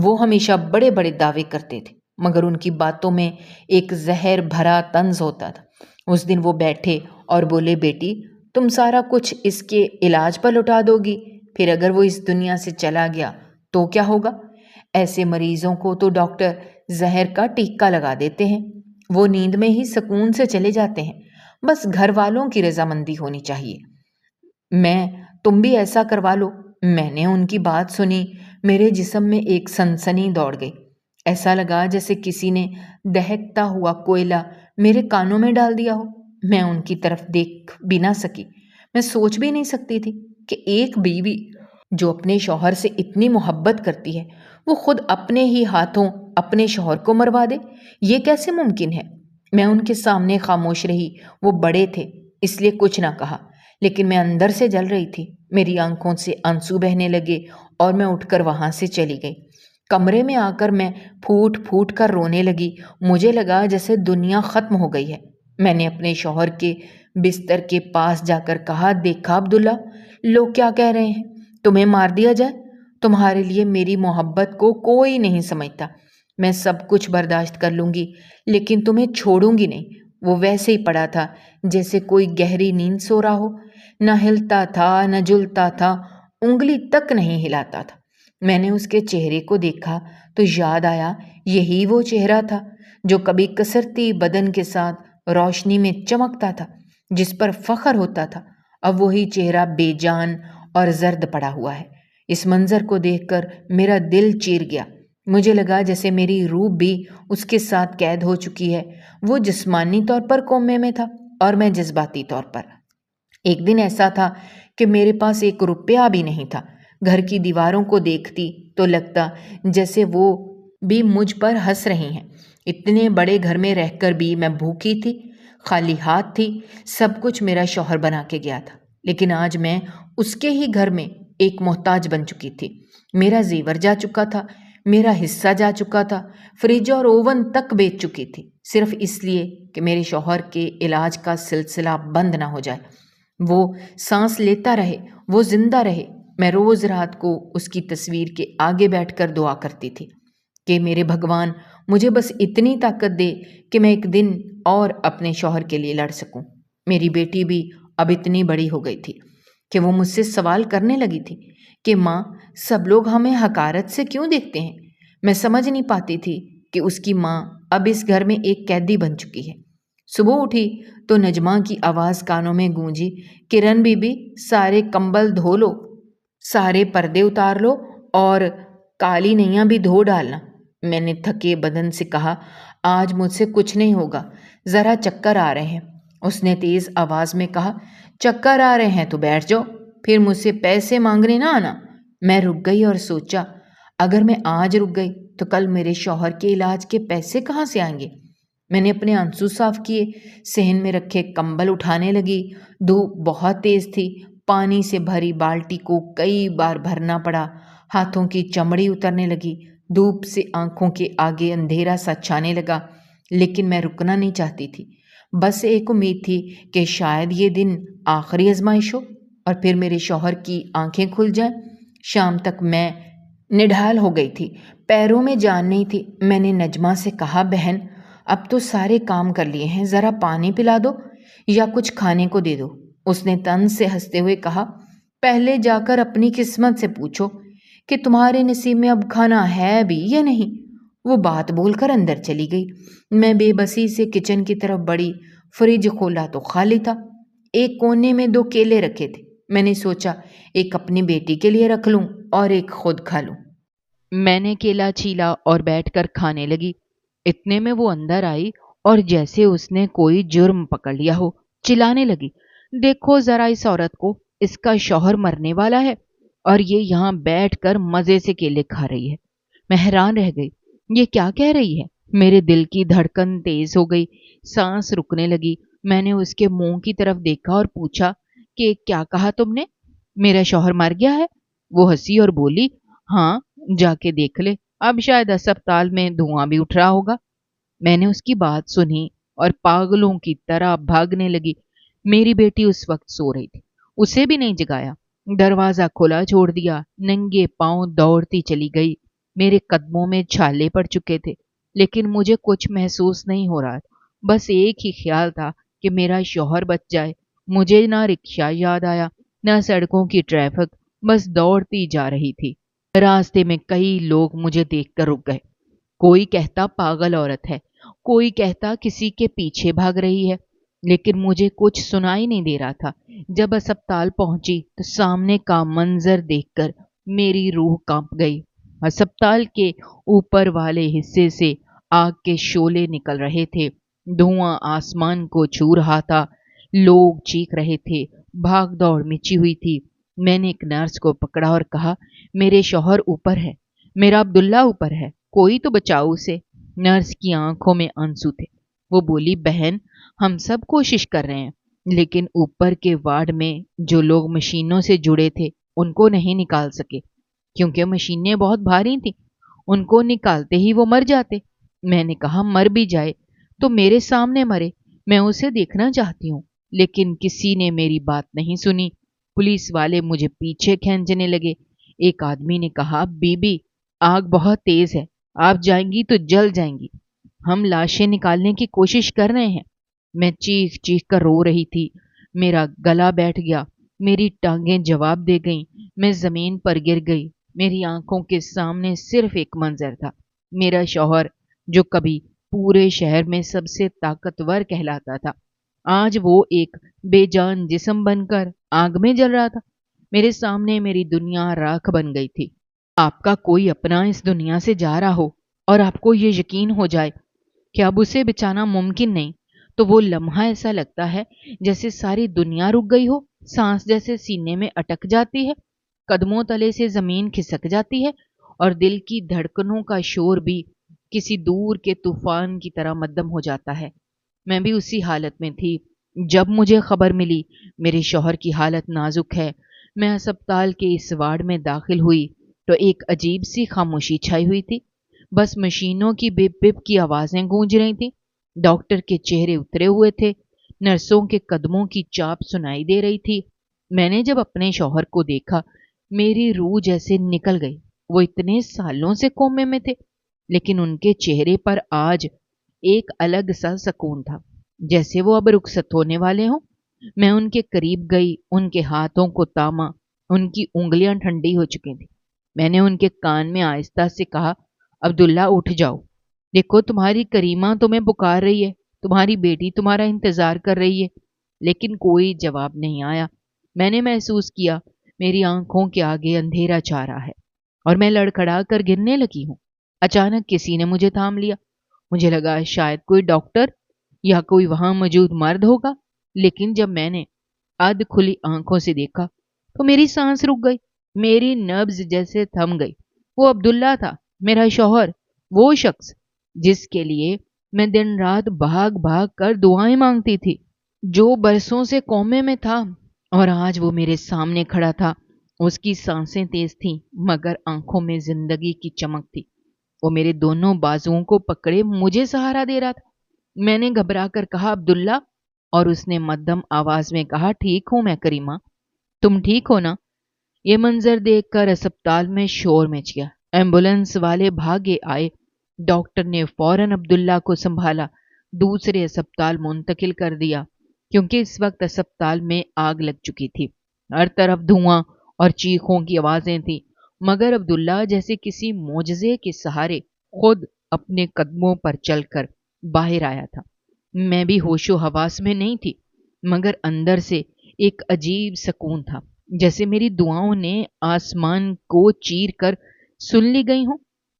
وہ ہمیشہ بڑے بڑے دعوے کرتے تھے، مگر ان کی باتوں میں ایک زہر بھرا طنز ہوتا تھا۔ اس دن وہ بیٹھے اور بولے، بیٹی تم سارا کچھ اس کے علاج پر لٹا دو گی، پھر اگر وہ اس دنیا سے چلا گیا تو کیا ہوگا؟ ایسے مریضوں کو تو ڈاکٹر زہر کا ٹیکہ لگا دیتے ہیں، وہ نیند میں ہی سکون سے چلے جاتے ہیں، بس گھر والوں کی رضامندی ہونی چاہیے۔ تم بھی ایسا کروا لو۔ میں نے ان کی بات سنی، میرے جسم میں ایک سنسنی دوڑ گئی، ایسا لگا جیسے کسی نے دہکتا ہوا کوئلہ میرے کانوں میں ڈال دیا ہو۔ میں ان کی طرف دیکھ بھی نہ سکی۔ میں سوچ بھی نہیں سکتی تھی کہ ایک بیوی جو اپنے شوہر سے اتنی محبت کرتی ہے وہ خود اپنے ہی ہاتھوں اپنے شوہر کو مروا دے، یہ کیسے ممکن ہے؟ میں ان کے سامنے خاموش رہی۔ وہ بڑے تھے اس لیے کچھ نہ کہا، لیکن میں اندر سے جل رہی تھی۔ میری آنکھوں سے آنسو بہنے لگے اور میں اٹھ کر وہاں سے چلی گئی۔ کمرے میں آ کر میں پھوٹ پھوٹ کر رونے لگی۔ مجھے لگا جیسے دنیا ختم ہو گئی ہے۔ میں نے اپنے شوہر کے بستر کے پاس جا کر کہا، دیکھا عبداللہ، لوگ کیا کہہ رہے ہیں، تمہیں مار دیا جائے؟ تمہارے لیے میری محبت کو کوئی نہیں سمجھتا۔ میں سب کچھ برداشت کر لوں گی، لیکن تمہیں چھوڑوں گی نہیں۔ وہ ویسے ہی پڑا تھا جیسے کوئی گہری نیند سو رہا ہو، نہ ہلتا تھا نہ جلتا تھا، انگلی تک نہیں ہلاتا تھا۔ میں نے اس کے چہرے کو دیکھا تو یاد آیا، یہی وہ چہرہ تھا جو کبھی کسرتی بدن کے ساتھ روشنی میں چمکتا تھا، جس پر فخر ہوتا تھا۔ اب وہی چہرہ بے جان اور زرد پڑا ہوا ہے۔ اس منظر کو دیکھ کر میرا دل چیر گیا۔ مجھے لگا جیسے میری روح بھی اس کے ساتھ قید ہو چکی ہے۔ وہ جسمانی طور پر کومے میں تھا اور میں جذباتی طور پر۔ ایک دن ایسا تھا کہ میرے پاس 1 روپیہ بھی نہیں تھا۔ گھر کی دیواروں کو دیکھتی تو لگتا جیسے وہ بھی مجھ پر ہنس رہی ہیں۔ اتنے بڑے گھر میں رہ کر بھی میں بھوکی تھی، خالی ہاتھ تھی۔ سب کچھ میرا شوہر بنا کے گیا تھا، لیکن آج میں اس کے ہی گھر میں ایک محتاج بن چکی تھی۔ میرا زیور جا چکا تھا، میرا حصہ جا چکا تھا، فریج اور اوون تک بیچ چکی تھی، صرف اس لیے کہ میرے شوہر کے علاج کا سلسلہ بند نہ ہو جائے، وہ سانس لیتا رہے، وہ زندہ رہے۔ میں روز رات کو اس کی تصویر کے آگے بیٹھ کر دعا کرتی تھی کہ میرے بھگوان مجھے بس اتنی طاقت دے کہ میں ایک دن اور اپنے شوہر کے لیے لڑ سکوں۔ میری بیٹی بھی اب اتنی بڑی ہو گئی تھی کہ وہ مجھ سے سوال کرنے لگی تھی کہ ماں، سب لوگ ہمیں حقارت سے کیوں دیکھتے ہیں؟ میں سمجھ نہیں پاتی تھی کہ اس کی ماں اب اس گھر میں ایک قیدی بن چکی ہے۔ صبح اٹھی تو نجمہ کی آواز کانوں میں گونجی، کرن بی بی، سارے کمبل دھو لو، سارے پردے اتار لو اور کالی نئیاں بھی دھو ڈالنا۔ میں نے تھکے بدن سے کہا، آج مجھ سے کچھ نہیں ہوگا، ذرا چکر آ رہے ہیں۔ اس نے تیز آواز میں کہا، چکر آ رہے ہیں تو بیٹھ جاؤ، پھر مجھ سے پیسے مانگنے نہ آنا۔ میں رک گئی اور سوچا، اگر میں آج رک گئی تو کل میرے شوہر کے علاج کے پیسے کہاں سے آئیں گے؟ میں نے اپنے آنسو صاف کیے، صحن میں رکھے کمبل اٹھانے لگی۔ دھوپ بہت تیز تھی، پانی سے بھری بالٹی کو کئی بار بھرنا پڑا، ہاتھوں کی چمڑی اترنے لگی، دھوپ سے آنکھوں کے آگے اندھیرا سا چھانے لگا، لیکن میں رکنا نہیں چاہتی تھی۔ بس ایک امید تھی کہ شاید یہ دن آخری آزمائش ہو اور پھر میرے شوہر کی آنکھیں کھل جائیں۔ شام تک میں نڈھال ہو گئی تھی، پیروں میں جان نہیں تھی۔ میں نے نجمہ سے کہا، بہن اب تو سارے کام کر لیے ہیں، ذرا پانی پلا دو یا کچھ کھانے کو دے دو۔ اس نے طنز سے ہنستے ہوئے کہا، پہلے جا کر اپنی قسمت سے پوچھو کہ تمہارے نصیب میں اب کھانا ہے بھی یا نہیں۔ وہ بات بول کر اندر چلی گئی۔ میں بے بسی سے کچن کی طرف بڑھی، فریج کھولا تو خالی تھا۔ ایک کونے میں 2 کیلے رکھے تھے۔ میں نے سوچا ایک اپنی بیٹی کے لیے رکھ لوں اور ایک خود کھا لوں۔ میں نے کیلا چھیلا اور بیٹھ کر کھانے لگی۔ اتنے میں وہ اندر آئی اور جیسے اس نے کوئی جرم پکڑ لیا ہو چلانے لگی، دیکھو ذرا اس عورت کو، اس کا شوہر مرنے والا ہے اور یہ یہاں بیٹھ کر مزے سے کیلے کھا رہی ہے۔ میں حیران رہ گئی، یہ کیا کہہ رہی ہے؟ میرے دل کی دھڑکن تیز ہو گئی، سانس رکنے لگی۔ میں نے اس کے منہ کی طرف دیکھا اور پوچھا کہ کیا کہا تم نے؟ میرا شوہر مر گیا ہے؟ وہ ہنسی اور بولی، ہاں جا کے دیکھ لے، اب شاید اسپتال میں دھواں بھی اٹھ رہا ہوگا۔ میں نے اس کی بات سنی اور پاگلوں کی طرح بھاگنے لگی۔ میری بیٹی اس وقت سو رہی تھی، اسے بھی نہیں جگایا، دروازہ کھلا چھوڑ دیا، ننگے پاؤں دوڑتی چلی گئی۔ میرے قدموں میں چھالے پڑ چکے تھے، لیکن مجھے کچھ محسوس نہیں ہو رہا تھا۔ بس ایک ہی خیال تھا کہ میرا شوہر بچ جائے۔ مجھے نہ رکشہ یاد آیا، نہ سڑکوں کی ٹریفک، بس دوڑتی جا رہی تھی۔ راستے میں کئی لوگ مجھے دیکھ کر رک گئے۔ کوئی کہتا پاگل عورت ہے، کوئی کہتا کسی کے پیچھے بھاگ رہی ہے، لیکن مجھے کچھ سنائی نہیں دے رہا تھا۔ جب اسپتال پہنچی تو سامنے کا منظر دیکھ کر میری روح کانپ گئی۔ اسپتال کے اوپر والے حصے سے آگ کے شعلے نکل رہے تھے، دھواں آسمان کو چھو رہا تھا، لوگ چیخ رہے تھے، بھاگ دوڑ مچی ہوئی تھی۔ میں نے ایک نرس کو پکڑا اور کہا، میرے شوہر اوپر ہے، میرا عبداللہ اوپر ہے، کوئی تو بچاؤ اسے۔ نرس کی آنکھوں میں آنسو تھے۔ وہ بولی، بہن ہم سب کوشش کر رہے ہیں، لیکن اوپر کے وارڈ میں جو لوگ مشینوں سے جڑے تھے ان کو نہیں نکال سکے، کیونکہ مشینیں بہت بھاری تھیں، ان کو نکالتے ہی وہ مر جاتے۔ میں نے کہا، مر بھی جائے تو میرے سامنے مرے، میں اسے دیکھنا چاہتی ہوں، لیکن کسی نے میری بات نہیں سنی۔ پولیس والے مجھے پیچھے کھینچنے لگے۔ ایک آدمی نے کہا، بی بی آگ بہت تیز ہے، آپ جائیں گی تو جل جائیں گی، ہم لاشیں نکالنے کی کوشش کر رہے ہیں۔ میں چیخ چیخ کر رو رہی تھی، میرا گلا بیٹھ گیا، میری ٹانگیں جواب دے گئیں، میں زمین پر گر گئی۔ میری آنکھوں کے سامنے صرف ایک منظر تھا، میرا شوہر جو کبھی پورے شہر میں سب سے طاقتور کہلاتا تھا، آج وہ ایک بے جان جسم بن کر آگ میں جل رہا تھا۔ میرے سامنے میری دنیا راکھ بن گئی تھی۔ آپ کا کوئی اپنا اس دنیا سے جا رہا ہو اور آپ کو یہ یقین ہو جائے کہ اب اسے بچانا ممکن نہیں، تو وہ لمحہ ایسا لگتا ہے جیسے ساری دنیا رک گئی ہو، سانس جیسے سینے میں اٹک جاتی ہے، قدموں تلے سے زمین کھسک جاتی ہے اور دل کی دھڑکنوں کا شور بھی کسی دور کے طوفان کی طرح مدھم ہو جاتا ہے۔ میں بھی اسی حالت میں تھی جب مجھے خبر ملی میرے شوہر کی حالت نازک ہے۔ میں اسپتال کے اس وارڈ میں داخل ہوئی تو ایک عجیب سی خاموشی چھائی ہوئی تھی، بس مشینوں کی بپ بپ کی آوازیں گونج رہی تھیں، ڈاکٹر کے چہرے اترے ہوئے تھے، نرسوں کے قدموں کی چاپ سنائی دے رہی تھی۔ میں نے جب اپنے شوہر کو دیکھا میری روح جیسے نکل گئی۔ وہ اتنے سالوں سے کومے میں تھے، لیکن ان کے چہرے پر آج ایک الگ سا سکون تھا، جیسے وہ اب رخصت ہونے والے ہوں۔ میں ان کے قریب گئی، ان کے ہاتھوں کو تاما، ان کی انگلیاں ٹھنڈی ہو چکی تھیں۔ میں نے ان کے کان میں آہستہ سے کہا، عبداللہ اٹھ جاؤ، دیکھو تمہاری کریمہ تمہیں پکار رہی ہے، تمہاری بیٹی تمہارا انتظار کر رہی ہے۔ لیکن کوئی جواب نہیں آیا۔ میں نے محسوس کیا میری آنکھوں کے آگے اندھیرا چھا رہا ہے اور میں لڑکھڑا کر گرنے لگی ہوں۔ اچانک کسی نے مجھے تھام لیا۔ مجھے لگا شاید کوئی ڈاکٹر یا کوئی وہاں موجود مرد ہوگا۔ لیکن جب میں نے ادھ کھلی آنکھوں سے دیکھا تو میری سانس رک گئی، میری نبض جیسے تھم گئی۔ وہ عبداللہ تھا، میرا شوہر، وہ شخص جس کے لیے میں دن رات بھاگ بھاگ کر دعائیں مانگتی تھی، جو برسوں سے کومے میں تھا اور آج وہ میرے سامنے کھڑا تھا۔ اس کی سانسیں تیز تھیں مگر آنکھوں میں زندگی کی چمک تھی۔ وہ میرے دونوں بازوؤں کو پکڑے مجھے سہارا دے رہا تھا۔ میں نے گھبرا کر کہا عبداللہ، اور اس نے مدھم آواز میں کہا ٹھیک ہوں میں کریمہ، تم ٹھیک ہو نا؟ یہ منظر دیکھ کر اسپتال میں شور مچ گیا۔ ایمبولینس والے بھاگے آئے، ڈاکٹر نے فوراً عبداللہ کو سنبھالا، دوسرے اسپتال منتقل کر دیا کیونکہ اس وقت اسپتال میں آگ لگ چکی تھی۔ ہر طرف دھواں اور چیخوں کی آوازیں تھیں مگر عبداللہ جیسے کسی معجزے کے سہارے خود اپنے قدموں پر چل کر باہر آیا تھا۔ میں بھی ہوش و حواس میں نہیں تھی مگر اندر سے ایک عجیب سکون تھا، جیسے میری دعاؤں نے آسمان کو چیر کر سن لی گئی ہوں۔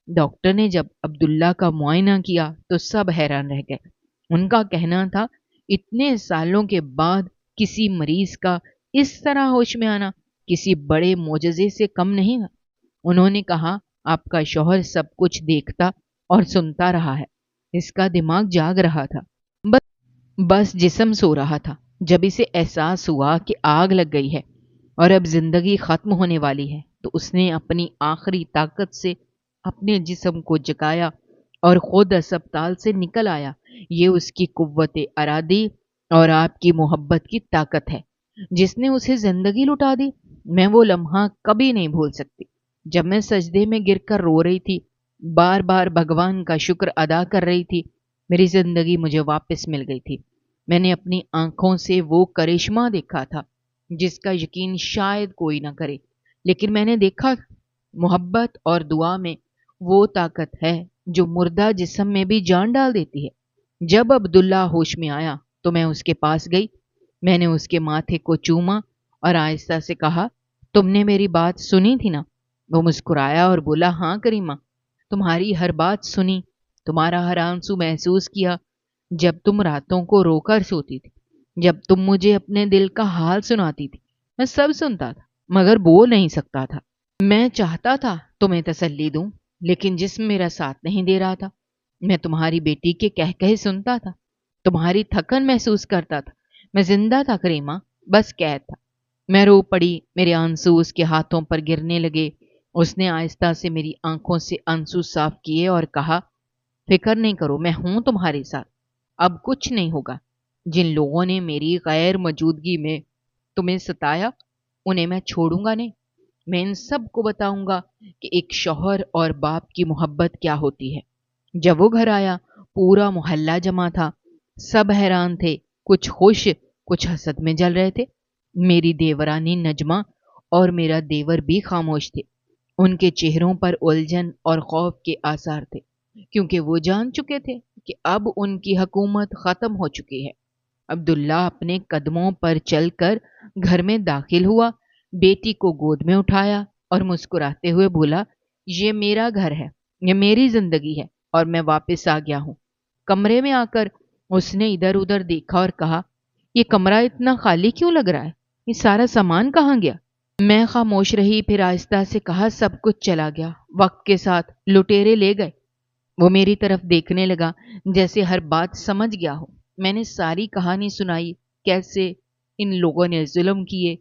ڈاکٹر نے جب عبداللہ کا معائنہ کیا تو سب حیران رہ گئے۔ ان کا کہنا تھا اتنے سالوں کے بعد کسی مریض کا اس طرح ہوش میں آنا کسی بڑے معجزے سے کم نہیں ہے۔ انہوں نے کہا آپ کا شوہر سب کچھ دیکھتا اور سنتا رہا ہے، اس کا دماغ جاگ رہا تھا، بس جسم سو رہا تھا۔ جب اسے احساس ہوا کہ آگ لگ گئی ہے اور اب زندگی ختم ہونے والی ہے تو اس نے اپنی آخری طاقت سے اپنے جسم کو جگایا اور خود اسپتال سے نکل آیا۔ یہ اس کی قوت ارادی اور آپ کی محبت کی طاقت ہے جس نے اسے زندگی لٹا دی۔ میں وہ لمحہ کبھی نہیں بھول سکتی جب میں سجدے میں گر کر رو رہی تھی، بار بار بھگوان کا شکر ادا کر رہی تھی۔ میری زندگی مجھے واپس مل گئی تھی۔ میں نے اپنی آنکھوں سے وہ کرشمہ دیکھا تھا جس کا یقین شاید کوئی نہ کرے، لیکن میں نے دیکھا محبت اور دعا میں وہ طاقت ہے جو مردہ جسم میں بھی جان ڈال دیتی ہے۔ جب عبداللہ ہوش میں آیا تو میں اس کے پاس گئی، میں نے اس کے ماتھے کو چوما اور آہستہ سے کہا تم نے میری بات سنی تھی نا؟ وہ مسکرایا اور بولا ہاں کریمہ، تمہاری ہر بات سنی، تمہارا ہر آنسو محسوس کیا، جب تم راتوں کو رو کر سوتی تھی، جب تم مجھے اپنے دل کا حال سناتی تھی، میں سب سنتا تھا مگر بول نہیں سکتا تھا۔ میں چاہتا تھا تمہیں تسلی دوں لیکن جسم میرا ساتھ نہیں دے رہا تھا۔ میں تمہاری بیٹی کے کہہ کہے سنتا تھا، تمہاری تھکن محسوس کرتا تھا، میں زندہ تھا کریمہ، بس قید تھا۔ میں رو پڑی، میرے آنسو اس کے ہاتھوں پر گرنے لگے۔ اس نے آہستہ سے میری آنکھوں سے آنسو صاف کیے اور کہا فکر نہیں کرو، میں ہوں تمہارے ساتھ، اب کچھ نہیں ہوگا۔ جن لوگوں نے میری غیر موجودگی میں تمہیں ستایا انہیں میں چھوڑوں گا نہیں۔ میں ان سب کو بتاؤں گا کہ ایک شوہر اور باپ کی محبت کیا ہوتی ہے۔ جب وہ گھر آیا پورا محلہ جمع تھا، سب حیران تھے، کچھ خوش کچھ حسد میں جل رہے تھے۔ میری دیورانی نجمہ اور میرا دیور بھی خاموش تھے، ان کے چہروں پر الجھن اور خوف کے آثار تھے کیونکہ وہ جان چکے تھے کہ اب ان کی حکومت ختم ہو چکی ہے۔ عبداللہ اپنے قدموں پر چل کر گھر میں داخل ہوا، بیٹی کو گود میں اٹھایا اور مسکراتے ہوئے بولا یہ میرا گھر ہے، یہ میری زندگی ہے اور میں واپس آ گیا ہوں۔ کمرے میں آ کر اس نے ادھر ادھر دیکھا اور کہا یہ کمرہ اتنا خالی کیوں لگ رہا ہے؟ یہ سارا سامان کہاں گیا؟ میں خاموش رہی، پھر آہستہ سے کہا سب کچھ چلا گیا، وقت کے ساتھ لٹیرے لے گئے۔ وہ میری طرف دیکھنے لگا جیسے ہر بات سمجھ گیا ہو۔ میں نے ساری کہانی سنائی، کیسے ان لوگوں نے ظلم کیے،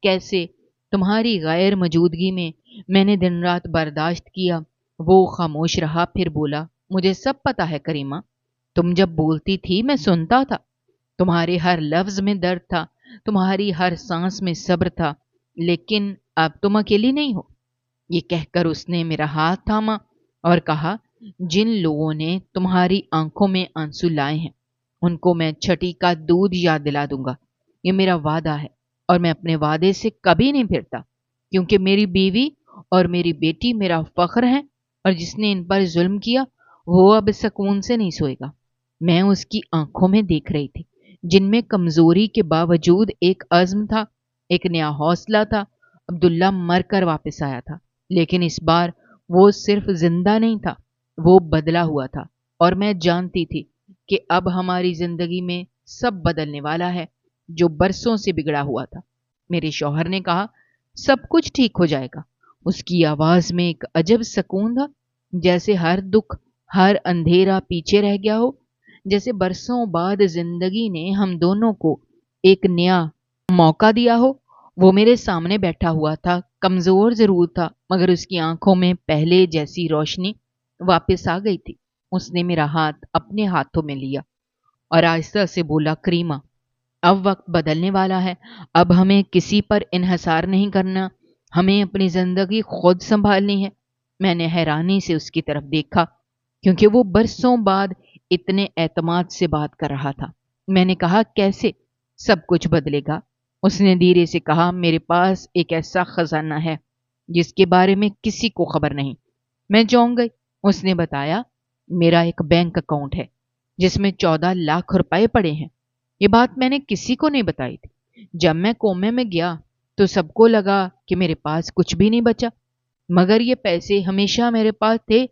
کیسے تمہاری غیر موجودگی میں نے دن رات برداشت کیا۔ وہ خاموش رہا، پھر بولا مجھے سب پتا ہے کریمہ، تم جب بولتی تھی میں سنتا تھا، تمہارے ہر لفظ میں درد تھا، تمہاری ہر سانس میں صبر تھا، لیکن اب تم اکیلی نہیں ہو۔ یہ کہہ کر اس نے میرا ہاتھ تھاما اور کہا جن لوگوں نے تمہاری آنکھوں میں آنسو لائے ہیں ان کو میں چھٹی کا دودھ یاد دلا دوں گا۔ یہ میرا وعدہ ہے اور میں اپنے وعدے سے کبھی نہیں پھرتا، کیونکہ میری بیوی اور میری بیٹی میرا فخر ہیں اور جس نے ان پر ظلم کیا وہ اب سکون سے نہیں سوئے گا۔ میں اس کی آنکھوں میں دیکھ رہی تھی جن میں کمزوری کے باوجود ایک عزم تھا، ایک نیا حوصلہ تھا۔ عبداللہ مر کر واپس آیا تھا لیکن اس بار وہ صرف زندہ نہیں تھا، وہ بدلا ہوا تھا، اور میں جانتی تھی کہ اب ہماری زندگی میں سب بدلنے والا ہے۔ جو برسوں سے بگڑا ہوا تھا۔ میرے شوہر نے کہا، سب کچھ ٹھیک ہو جائے گا۔ اس کی آواز میں ایک عجب سکون تھا، جیسے ہر دکھ، ہر اندھیرا پیچھے رہ گیا ہو، جیسے برسوں بعد زندگی نے ہم دونوں کو ایک نیا موقع دیا ہو۔ وہ میرے سامنے بیٹھا ہوا تھا، کمزور ضرور تھا، مگر اس کی آنکھوں میں پہلے جیسی روشنی واپس آ گئی تھی۔ اس نے میرا ہاتھ اپنے ہاتھوں میں لیا اور آہستہ سے بولا، کریمہ، اب وقت بدلنے والا ہے۔ اب ہمیں کسی پر انحصار نہیں کرنا، ہمیں اپنی زندگی خود سنبھالنی ہے۔ میں نے حیرانی سے اس کی طرف دیکھا، کیونکہ وہ برسوں بعد اتنے اعتماد سے بات کر رہا تھا۔ میں نے کہا، کیسے سب کچھ بدلے گا؟ اس نے دھیرے سے کہا، میرے پاس ایک ایسا خزانہ ہے جس کے بارے میں کسی کو خبر نہیں۔ میں چونک گئی۔ اس نے بتایا، میرا ایک بینک اکاؤنٹ ہے جس میں 14 لاکھ روپے پڑے ہیں۔ یہ بات میں نے کسی کو نہیں بتائی تھی۔ جب میں کومے میں گیا تو سب کو لگا کہ میرے پاس کچھ بھی نہیں بچا، مگر یہ پیسے ہمیشہ میرے پاس تھے۔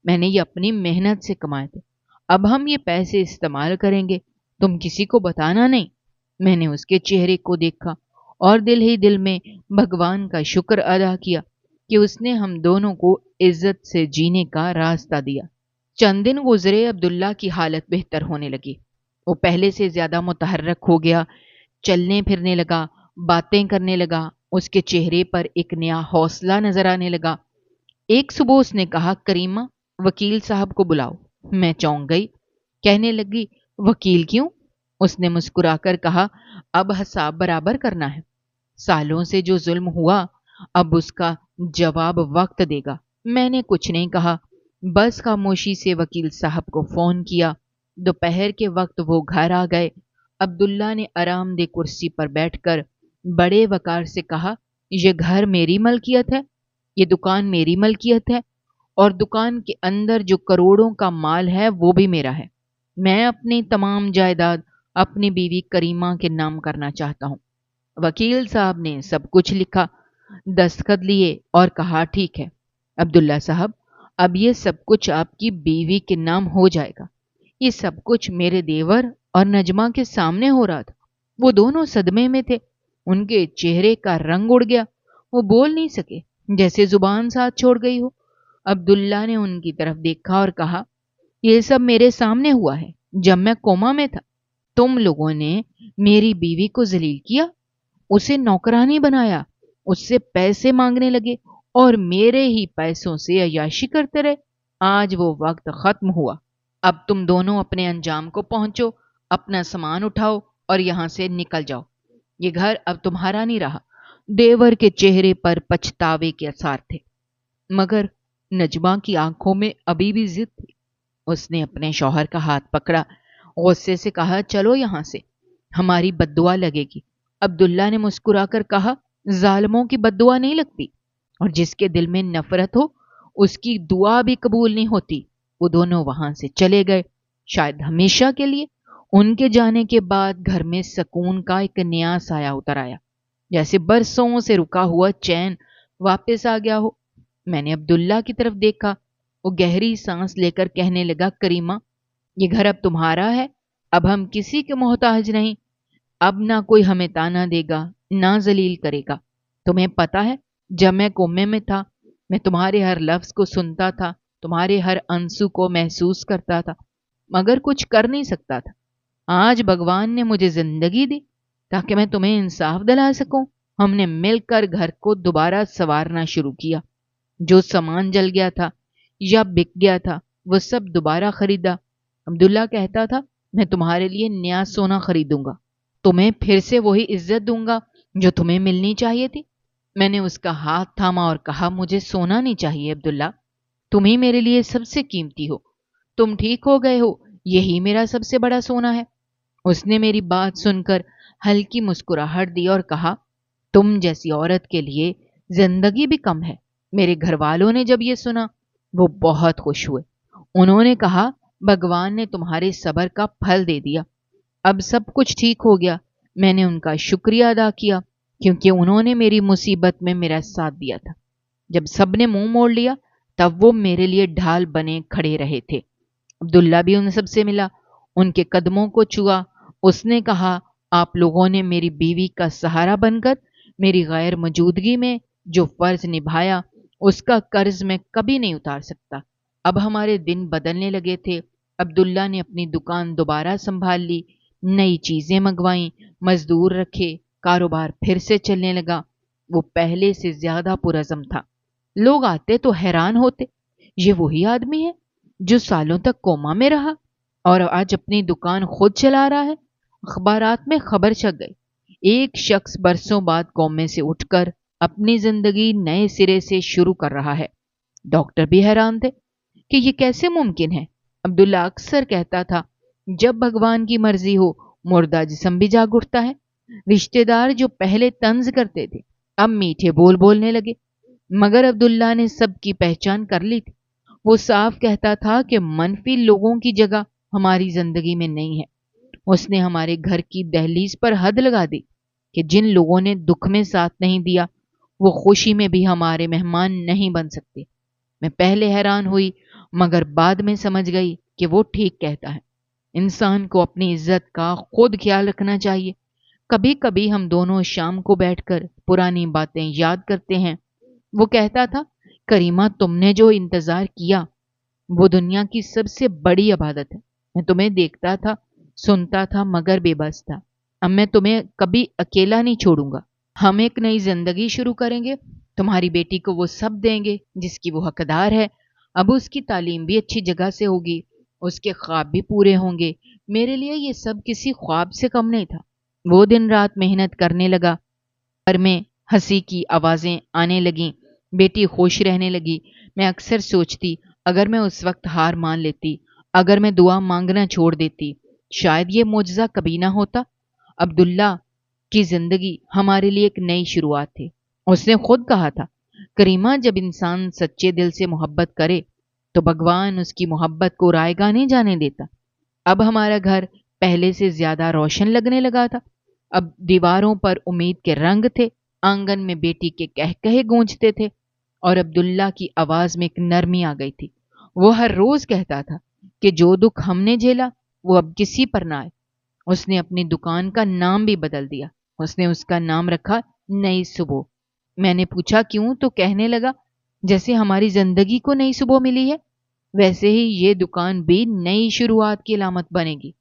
میں نے یہ اپنی محنت سے کمائے تھے۔ اب ہم یہ پیسے استعمال کریں گے، تم کسی کو بتانا نہیں۔ میں نے اس کے چہرے کو دیکھا اور دل ہی دل میں بھگوان کا شکر ادا کیا کہ اس نے ہم دونوں کو عزت سے جینے کا راستہ دیا۔ چند دن گزرے، عبداللہ کی حالت بہتر ہونے لگی۔ وہ پہلے سے زیادہ متحرک ہو گیا، چلنے پھرنے لگا، باتیں کرنے لگا۔ اس کے چہرے پر ایک نیا حوصلہ نظر آنے لگا۔ ایک صبح اس نے کہا، کریمہ، وکیل صاحب کو بلاؤ۔ میں چونک گئی، کہنے لگی، وکیل کیوں؟ اس نے مسکرا کر کہا، اب حساب برابر کرنا ہے۔ سالوں سے جو ظلم ہوا، اب اس کا جواب وقت دے گا۔ میں نے کچھ نہیں کہا، بس خاموشی سے وکیل صاحب کو فون کیا۔ دوپہر کے وقت وہ گھر آ گئے۔ عبداللہ نے آرام دہ کرسی پر بیٹھ کر بڑے وقار سے کہا، یہ گھر میری ملکیت ہے، یہ دکان میری ملکیت ہے، اور دکان کے اندر جو کروڑوں کا مال ہے وہ بھی میرا ہے۔ میں اپنی تمام جائیداد اپنی بیوی کریمہ کے نام کرنا چاہتا ہوں۔ وکیل صاحب نے سب کچھ لکھا، دستخط لیے اور کہا، ٹھیک ہے عبداللہ صاحب، اب یہ سب کچھ آپ کی بیوی کے نام ہو جائے گا۔ یہ سب کچھ میرے دیور اور نجمہ کے سامنے ہو رہا تھا۔ وہ دونوں صدمے میں تھے، ان کے چہرے کا رنگ اڑ گیا، وہ بول نہیں سکے، جیسے زبان ساتھ چھوڑ گئی ہو۔ عبداللہ نے ان کی طرف دیکھا اور کہا، یہ سب میرے سامنے ہوا ہے جب میں کوما میں تھا۔ تم لوگوں نے میری بیوی کو ذلیل کیا، اسے نوکرانی بنایا، اس سے پیسے مانگنے لگے اور میرے ہی پیسوں سے عیاشی کرتے رہے۔ آج وہ وقت ختم ہوا۔ اب تم دونوں اپنے انجام کو پہنچو، اپنا سامان اٹھاؤ اور یہاں سے نکل جاؤ۔ یہ گھر اب تمہارا نہیں رہا۔ دیور کے چہرے پر پچھتاوے کے آثار تھے، مگر نجمہ کی آنکھوں میں ابھی بھی ضد تھی۔ اس نے اپنے شوہر کا ہاتھ پکڑا، غصے سے کہا، چلو یہاں سے، ہماری بد دعا لگے گی۔ عبداللہ نے مسکرا کر کہا، ظالموں کی بد دعا نہیں لگتی، اور جس کے دل میں نفرت ہو اس کی دعا بھی قبول نہیں ہوتی۔ وہ دونوں وہاں سے چلے گئے، شاید ہمیشہ کے لیے۔ ان کے جانے کے بعد گھر میں سکون کا ایک نیا سایہ اتر آیا، جیسے برسوں سے رکا ہوا چین واپس آ گیا ہو۔ میں نے عبداللہ کی طرف دیکھا، وہ گہری سانس لے کر کہنے لگا، کریمہ، یہ گھر اب تمہارا ہے، اب ہم کسی کے محتاج نہیں۔ اب نہ کوئی ہمیں تانا دے گا، نہ ذلیل کرے گا۔ تمہیں پتہ ہے، جب میں کومے میں تھا، میں تمہارے ہر لفظ کو سنتا تھا، تمہارے ہر آنسو کو محسوس کرتا تھا، مگر کچھ کر نہیں سکتا تھا۔ آج بھگوان نے مجھے زندگی دی تاکہ میں تمہیں انصاف دلا سکوں۔ ہم نے مل کر گھر کو دوبارہ سنوارنا شروع کیا۔ جو سامان جل گیا تھا یا بک گیا تھا وہ سب دوبارہ خریدا۔ عبداللہ کہتا تھا، میں تمہارے لیے نیا سونا خریدوں گا، تمہیں پھر سے وہی عزت دوں گا جو تمہیں ملنی چاہیے تھی۔ میں نے اس کا ہاتھ تھاما اور کہا، مجھے سونا نہیں چاہیے عبداللہ، تم ہی میرے لیے سب سے قیمتی ہو، تم ٹھیک ہو گئے ہو، یہی میرا سب سے بڑا سونا ہے۔ اس نے میری بات سن کر ہلکی مسکراہٹ دی اور کہا، تم جیسی عورت کے لیے زندگی بھی کم ہے۔ میرے گھر والوں نے جب یہ سنا وہ بہت خوش ہوئے۔ انہوں نے کہا، بھگوان نے تمہارے صبر کا پھل دے دیا، اب سب کچھ ٹھیک ہو گیا۔ میں نے ان کا شکریہ ادا کیا کیونکہ انہوں نے میری مصیبت میں میرا ساتھ دیا تھا۔ جب سب نے منہ موڑ لیا تب وہ میرے لیے ڈھال بنے کھڑے رہے تھے۔ عبداللہ بھی ان سب سے ملا، ان کے قدموں کو چھوا۔ اس نے کہا، آپ لوگوں نے میری بیوی کا سہارا بن کر میری غیر موجودگی میں جو فرض نبھایا اس کا قرض میں کبھی نہیں اتار سکتا۔ اب ہمارے دن بدلنے لگے تھے۔ عبداللہ نے اپنی دکان دوبارہ سنبھال لی، نئی چیزیں منگوائیں، مزدور رکھے، کاروبار پھر سے چلنے لگا۔ وہ پہلے سے زیادہ پرعزم تھا۔ لوگ آتے تو حیران ہوتے، یہ وہی آدمی ہے جو سالوں تک کوما میں رہا اور آج اپنی دکان خود چلا رہا ہے۔ اخبارات میں خبر چھپ گئی، ایک شخص برسوں بعد کومے سے اٹھ کر اپنی زندگی نئے سرے سے شروع کر رہا ہے۔ ڈاکٹر بھی حیران تھے کہ یہ کیسے ممکن ہے۔ عبداللہ اکثر کہتا تھا، جب بھگوان کی مرضی ہو مردہ جسم بھی جاگ اٹھتا ہے۔ رشتہ دار جو پہلے طنز کرتے تھے اب میٹھے بول بولنے لگے، مگر عبداللہ نے سب کی پہچان کر لی تھی۔ وہ صاف کہتا تھا کہ منفی لوگوں کی جگہ ہماری زندگی میں نہیں ہے۔ اس نے ہمارے گھر کی دہلیز پر حد لگا دی کہ جن لوگوں نے دکھ میں ساتھ نہیں دیا وہ خوشی میں بھی ہمارے مہمان نہیں بن سکتے۔ میں پہلے حیران ہوئی مگر بعد میں سمجھ گئی کہ وہ ٹھیک کہتا ہے۔ انسان کو اپنی عزت کا خود خیال رکھنا چاہیے۔ کبھی کبھی ہم دونوں شام کو بیٹھ کر پرانی باتیں یاد کرتے ہیں۔ وہ کہتا تھا، کریمہ تم نے جو انتظار کیا وہ دنیا کی سب سے بڑی عبادت ہے۔ میں تمہیں دیکھتا تھا، سنتا تھا مگر بے بس تھا۔ اب میں تمہیں کبھی اکیلا نہیں چھوڑوں گا۔ ہم ایک نئی زندگی شروع کریں گے۔ تمہاری بیٹی کو وہ سب دیں گے جس کی وہ حقدار ہے۔ اب اس کی تعلیم بھی اچھی جگہ سے ہوگی، اس کے خواب بھی پورے ہوں گے۔ میرے لیے یہ سب کسی خواب سے کم نہیں تھا۔ وہ دن رات محنت کرنے لگا، گھر میں ہنسی کی آوازیں آنے لگیں، بیٹی خوش رہنے لگی۔ میں اکثر سوچتی، اگر میں اس وقت ہار مان لیتی، اگر میں دعا مانگنا چھوڑ دیتی، شاید یہ معجزہ کبھی نہ ہوتا۔ عبداللہ کی زندگی ہمارے لیے ایک نئی شروعات تھی۔ اس نے خود کہا تھا، کریمہ جب انسان سچے دل سے محبت کرے تو بھگوان اس کی محبت کو رائیگاں نہیں جانے دیتا۔ اب ہمارا گھر پہلے سے زیادہ روشن لگنے لگا تھا۔ اب دیواروں پر امید کے رنگ تھے، آنگن میں بیٹی کے کہکہے گونجتے تھے اور عبداللہ کی آواز میں ایک نرمی آ گئی تھی۔ وہ ہر روز کہتا تھا کہ جو دکھ ہم نے جھیلا وہ اب کسی پر نہ آئے۔ اس نے اپنی دکان کا نام بھی بدل دیا۔ اس نے اس کا نام رکھا نئی صبح۔ میں نے پوچھا کیوں، تو کہنے لگا، جیسے ہماری زندگی کو نئی صبح ملی ہے ویسے ہی یہ دکان بھی نئی شروعات کی علامت بنے گی۔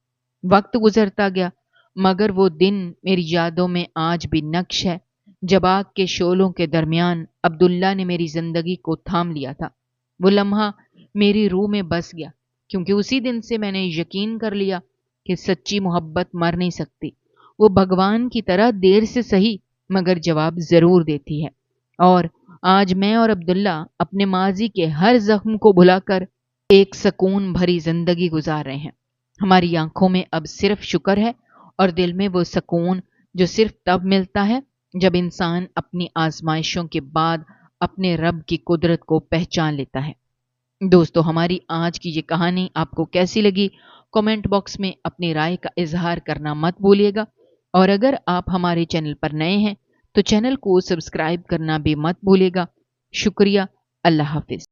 وقت گزرتا گیا مگر وہ دن میری یادوں میں آج بھی نقش ہے جب آگ کے شعلوں کے درمیان عبداللہ نے میری زندگی کو تھام لیا تھا۔ وہ لمحہ میری روح میں بس گیا کیونکہ اسی دن سے میں نے یقین کر لیا کہ سچی محبت مر نہیں سکتی۔ وہ بھگوان کی طرح دیر سے صحیح مگر جواب ضرور دیتی ہے۔ اور آج میں اور عبداللہ اپنے ماضی کے ہر زخم کو بھلا کر ایک سکون بھری زندگی گزار رہے ہیں۔ ہماری آنکھوں میں اب صرف شکر ہے اور دل میں وہ سکون جو صرف تب ملتا ہے جب انسان اپنی آزمائشوں کے بعد اپنے رب کی قدرت کو پہچان لیتا ہے۔ دوستو، ہماری آج کی یہ کہانی آپ کو کیسی لگی؟ کمنٹ باکس میں اپنی رائے کا اظہار کرنا مت بھولیے گا، اور اگر آپ ہمارے چینل پر نئے ہیں تو چینل کو سبسکرائب کرنا بھی مت بھولیے گا۔ شکریہ۔ اللہ حافظ۔